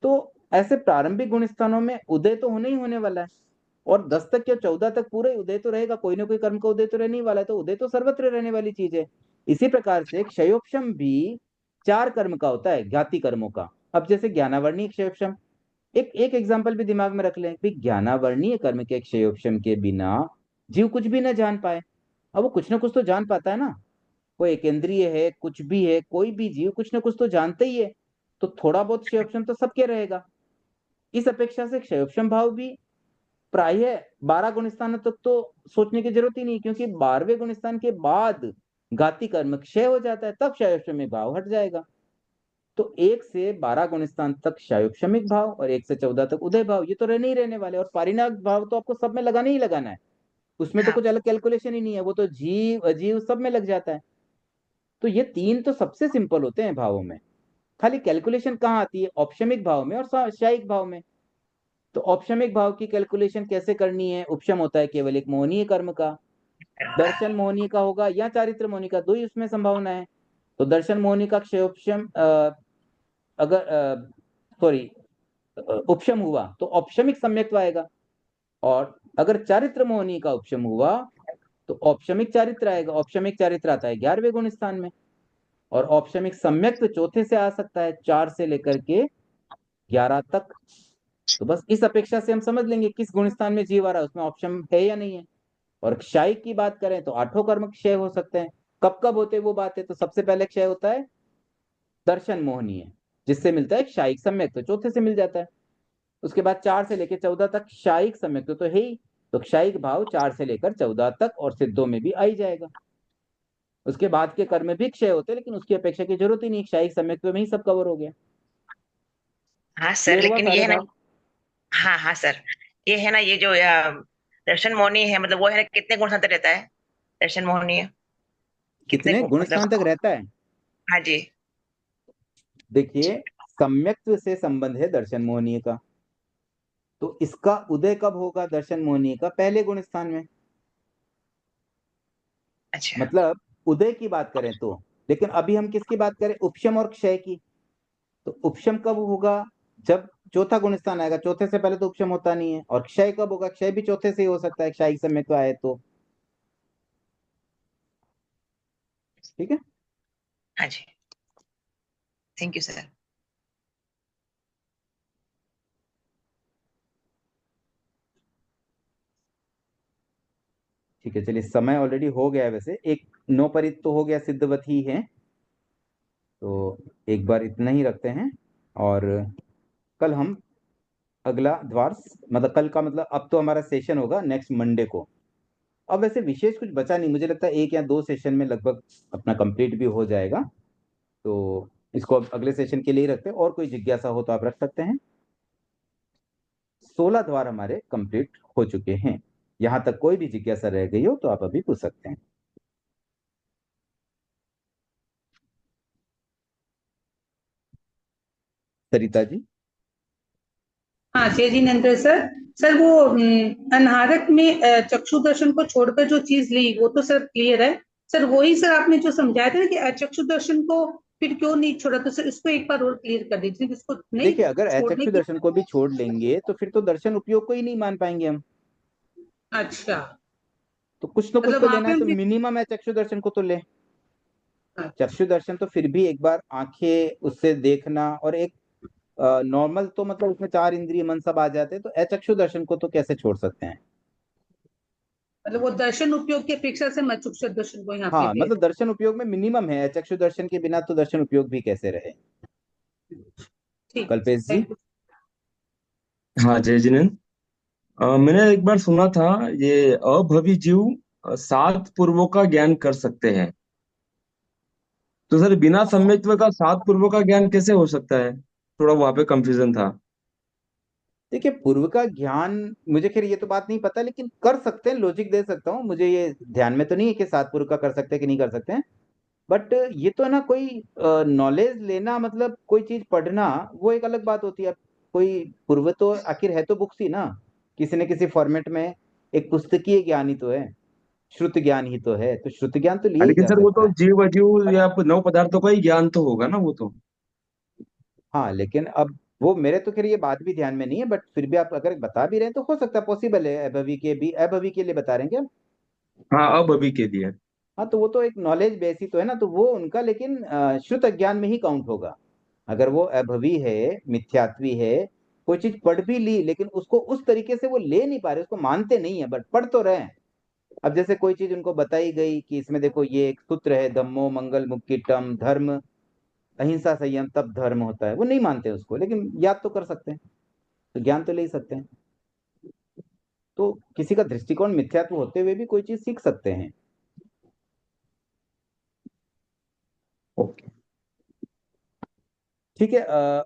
तो ऐसे प्रारंभिक गुण स्थानों में उदय तो होने ही होने वाला है, और 10 तक या 14 तक पूरे उदय तो रहेगा, कोई ना कोई कर्म का उदय तो रहने ही वाला है। तो उदय तो सर्वत्र रहने वाली चीज है। इसी प्रकार से क्षयोपम भी 4 कर्म का होता है, ज्ञाति कर्मों का। अब जैसे ज्ञानावर्णीय क्षयोपम, एक एक एग्जाम्पल भी दिमाग में रख लें कि ज्ञानावर्णीय कर्म के क्षयोपम के बिना जीव कुछ भी न जान पाए। अब वो कुछ ना कुछ तो जान पाता है ना, कोई एक इंद्रिय है, कुछ भी है, कोई भी जीव कुछ ना कुछ तो जानते ही है। तो थोड़ा बहुत क्षयोपम तो सबके रहेगा। इस अपेक्षा से क्षयोपम भाव भी प्राय 12 गुण स्थानों तक तो सोचने की जरूरत ही नहीं, क्योंकि 12वें गुण स्थान के बाद घाती कर्म क्षय हो जाता है, तब क्षयोपमिक भाव हट जाएगा। तो 1 से 12 गुण स्थान तक क्षयोपमिक भाव और 1 से 14 तक उदय भाव, ये तो रहने ही रहने वाले। और पारिणामिक भाव तो आपको सब में लगाना ही लगाना है, उसमें तो हाँ कुछ अलग कैलकुलेशन ही नहीं है, वो तो जीव अजीव सब में लग जाता है। तो ये 3 तो सबसे सिंपल होते हैं भावों में। खाली कैलकुलेशन कहाँ आती है? औपशमिक भाव में और शायिक भाव में। तो औपशमिक भाव की कैलकुलेशन कैसे करनी है? उपशम होता है केवल एक मोहनीय कर्म का, दर्शन मोहनीय का होगा या चारित्र मोहनीय का, दो ही उसमें संभावना है। तो दर्शन मोहनीय का क्षयोपशम अगर सॉरी उपशम हुआ तो औपशमिक सम्यक्त्व आएगा, और अगर चारित्र मोहनीय का उपशम हुआ तो औपशमिक चारित्र आएगा। औपशमिक चारित्र आता है 11वें गुण स्थान में, और औपशमिक सम्यक्त्व चौथे से आ सकता है, 4 से लेकर के 11 तक। तो बस इस अपेक्षा से हम समझ लेंगे किस गुण स्थान में जीव आ रहा है, उसमें ऑप्शन है या नहीं है। और क्षय की बात करें तो 8 कर्म क्षय हो सकते हैं। कब कब होते हैं वो बात है, तो सबसे पहले क्षय होता है दर्शन मोहनीय, जिससे मिलता है क्षायिक सम्यक, तो चौथे से मिल जाता है। उसके बाद 4 से लेकर 14 तक क्षायिक सम्यक तो है ही, तो क्षायिक भाव 4 से लेकर 14 तक और सिद्धों में भी आ ही जाएगा। उसके बाद के कर्म भी क्षय होते हैं, लेकिन उसकी अपेक्षा की जरूरत ही नहीं, क्षायिक सम्यक में ही सब कवर हो गया। हाँ सर, क्लियर हुआ लेकिन ये सारे है ना, भाव? हाँ हाँ सर, ये है ना, ये जो दर्शन मोहनी है, मतलब वो है ना कितने गुण तक रहता है? दर्शन मोहनी है कितने कितने गुण स्थान तक मतलब, रहता है? हाँ जी, देखिए सम्यक्त्व से संबंध है दर्शन मोहनीय का, तो इसका उदय कब होगा? दर्शन मोहनीय का पहले गुण स्थान में। अच्छा, मतलब उदय की बात करें तो, लेकिन अभी हम किसकी बात करें? उपशम और क्षय की। तो उपशम कब होगा? जब चौथा गुण स्थान आएगा, चौथे से पहले तो उपशम होता नहीं है। और क्षय कब होगा? क्षय भी चौथे से ही हो सकता है, क्षयिक समय को आए तो। ठीक है। हाँ जी, थैंक यू सर। ठीक है चलिए, समय ऑलरेडी हो गया है, वैसे एक 9 परित तो हो गया, सिद्धवत ही है। तो एक बार इतना ही रखते हैं, और कल हम अगला द्वार, मतलब कल का मतलब अब तो हमारा सेशन होगा नेक्स्ट मंडे को। अब वैसे विशेष कुछ बचा नहीं, मुझे लगता है 1 या 2 सेशन में लगभग अपना कंप्लीट भी हो जाएगा। तो इसको अब अगले सेशन के लिए ही रखते हैं, और कोई जिज्ञासा हो तो आप रख सकते हैं। 16 द्वार हमारे कंप्लीट हो चुके हैं। यहां तक कोई भी जिज्ञासा रह गई हो तो आप अभी पूछ सकते हैं। सरिता जी। हाँ जय जिनेन्द्र सर। सर वो अनाहरक में चक्षु दर्शन को छोड़कर जो चीज ली वो तो सर क्लियर है। सर वही सर आपने जो समझाया था ना कि अचक्षु दर्शन को फिर क्यों नहीं छोड़ा, तो सर इसको एक बार और क्लियर कर दीजिए कि इसको नहीं देखिए, अगर छोड़ने अचक्षु की। दर्शन को भी छोड़ लेंगे तो फिर तो दर्शन उपयोग को ही नहीं मान पाएंगे हम। अच्छा, तो कुछ ना कुछ मतलब तो वहां लेना पे है, तो हम मिनिमम है चक्षु दर्शन को तो ले। अच्छा, चक्षु दर्शन तो फिर भी एक बार आंखें उससे देखना, और एक नॉर्मल तो मतलब उसमें 4 इंद्रिय मन सब आ जाते हैं, तो अचक्षु दर्शन को तो कैसे छोड़ सकते हैं। मतलब वो दर्शन उपयोग की अपेक्षा से मैं चक्षु दर्शन को यहाँ पे हाँ, दे मतलब रहे दर्शन उपयोग में मिनिमम है, चक्षु दर्शन के बिना तो दर्शन उपयोग भी कैसे रहे। हैं। ठीक है, कल्पेश जी। Thank you. हाँ जय जिनेन्द्र। मैंने एक बार सुना था ये अभवी जीव 7 पूर्वों का ज्ञान कर सकते हैं। तो सर बिना सम्यक्त्व का 7 पूर्वों का ज्ञान कैसे हो सकता है? थोड़ा वहां पे कंफ्यूजन था। देखिए, पूर्व का ज्ञान मुझे खैर ये तो बात नहीं पता, लेकिन कर सकते हैं, लॉजिक दे सकता हूँ। मुझे ये ध्यान में तो नहीं है कि 7 पूर्व का कर सकते हैं कि नहीं कर सकते हैं। बट ये तो है ना, कोई नॉलेज लेना, मतलब कोई चीज पढ़ना, वो एक अलग बात होती है। अब कोई पूर्व तो आखिर है तो बुक्स ही ना, किसी न किसी फॉर्मेट में एक पुस्तकीय ज्ञान ही तो है, श्रुत ज्ञान ही तो है, तो श्रुत ज्ञान तो लिया ही लेकिन जा सर वो सकता तो है। जीव अजीव बट या 9 पदार्थों का ही ज्ञान तो होगा ना वो तो। हाँ, लेकिन अब वो मेरे तो खैर ये बात भी ध्यान में नहीं है, बट फिर भी आप अगर बता भी रहे हैं तो हो सकता है, पॉसिबल है। अभवी के भी, अभवी के लिए बता रहे हैं क्या? हाँ अब अभी के लिए। हाँ, तो वो तो एक नॉलेज बेस ही तो है ना, तो वो उनका लेकिन श्रुत अज्ञान में ही काउंट होगा। अगर वो अभवी है, मिथ्यात्वी है, कोई चीज पढ़ भी ली लेकिन उसको उस तरीके से वो ले नहीं पा रहे, उसको मानते नहीं है, बट पढ़ तो रहे हैं। अब जैसे कोई चीज उनको बताई गई कि इसमें देखो ये एक सूत्र है, धम्मो मंगल मुक्तिटम, धर्म अहिंसा संयम तब धर्म होता है, वो नहीं मानते उसको, लेकिन याद तो कर सकते हैं, तो ज्ञान तो ले ही सकते हैं। तो किसी का दृष्टिकोण मिथ्यात्व होते हुए भी कोई चीज सीख सकते हैं। ओके। ठीक है।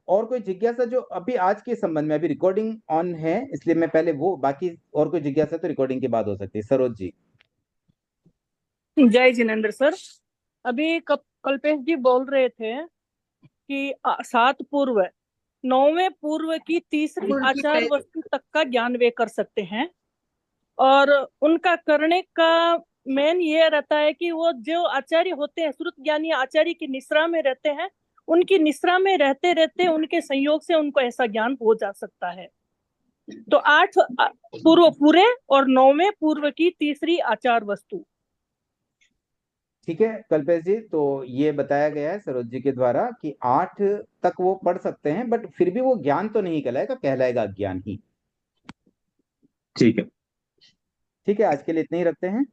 और कोई जिज्ञासा जो अभी आज के संबंध में, अभी रिकॉर्डिंग ऑन है इसलिए मैं पहले वो, बाकी और कोई जिज्ञासा तो रिकॉर्डिंग के बाद हो सकती है। सरोज जी। जय जिनेन्द्र सर। अभी कल्पेश जी बोल रहे थे कि 7 पूर्व 9वें पूर्व की तीसरी पूर्व की आचार पहली वस्तु तक का ज्ञान वे कर सकते हैं, और उनका करने का मेन ये रहता है कि वो जो आचार्य होते हैं, श्रुत ज्ञानी आचार्य की निश्रा में रहते हैं, उनकी निश्रा में रहते रहते उनके संयोग से उनको ऐसा ज्ञान हो जा सकता है। तो 8 पूर्व पूरे और 9वें पूर्व की तीसरी आचार वस्तु। ठीक है कल्पेश जी, तो ये बताया गया है सरोज जी के द्वारा कि 8 तक वो पढ़ सकते हैं, बट फिर भी वो ज्ञान तो नहीं कहलाएगा, कहलाएगा ज्ञान ही। ठीक है। ठीक है, आज के लिए इतने ही रखते हैं।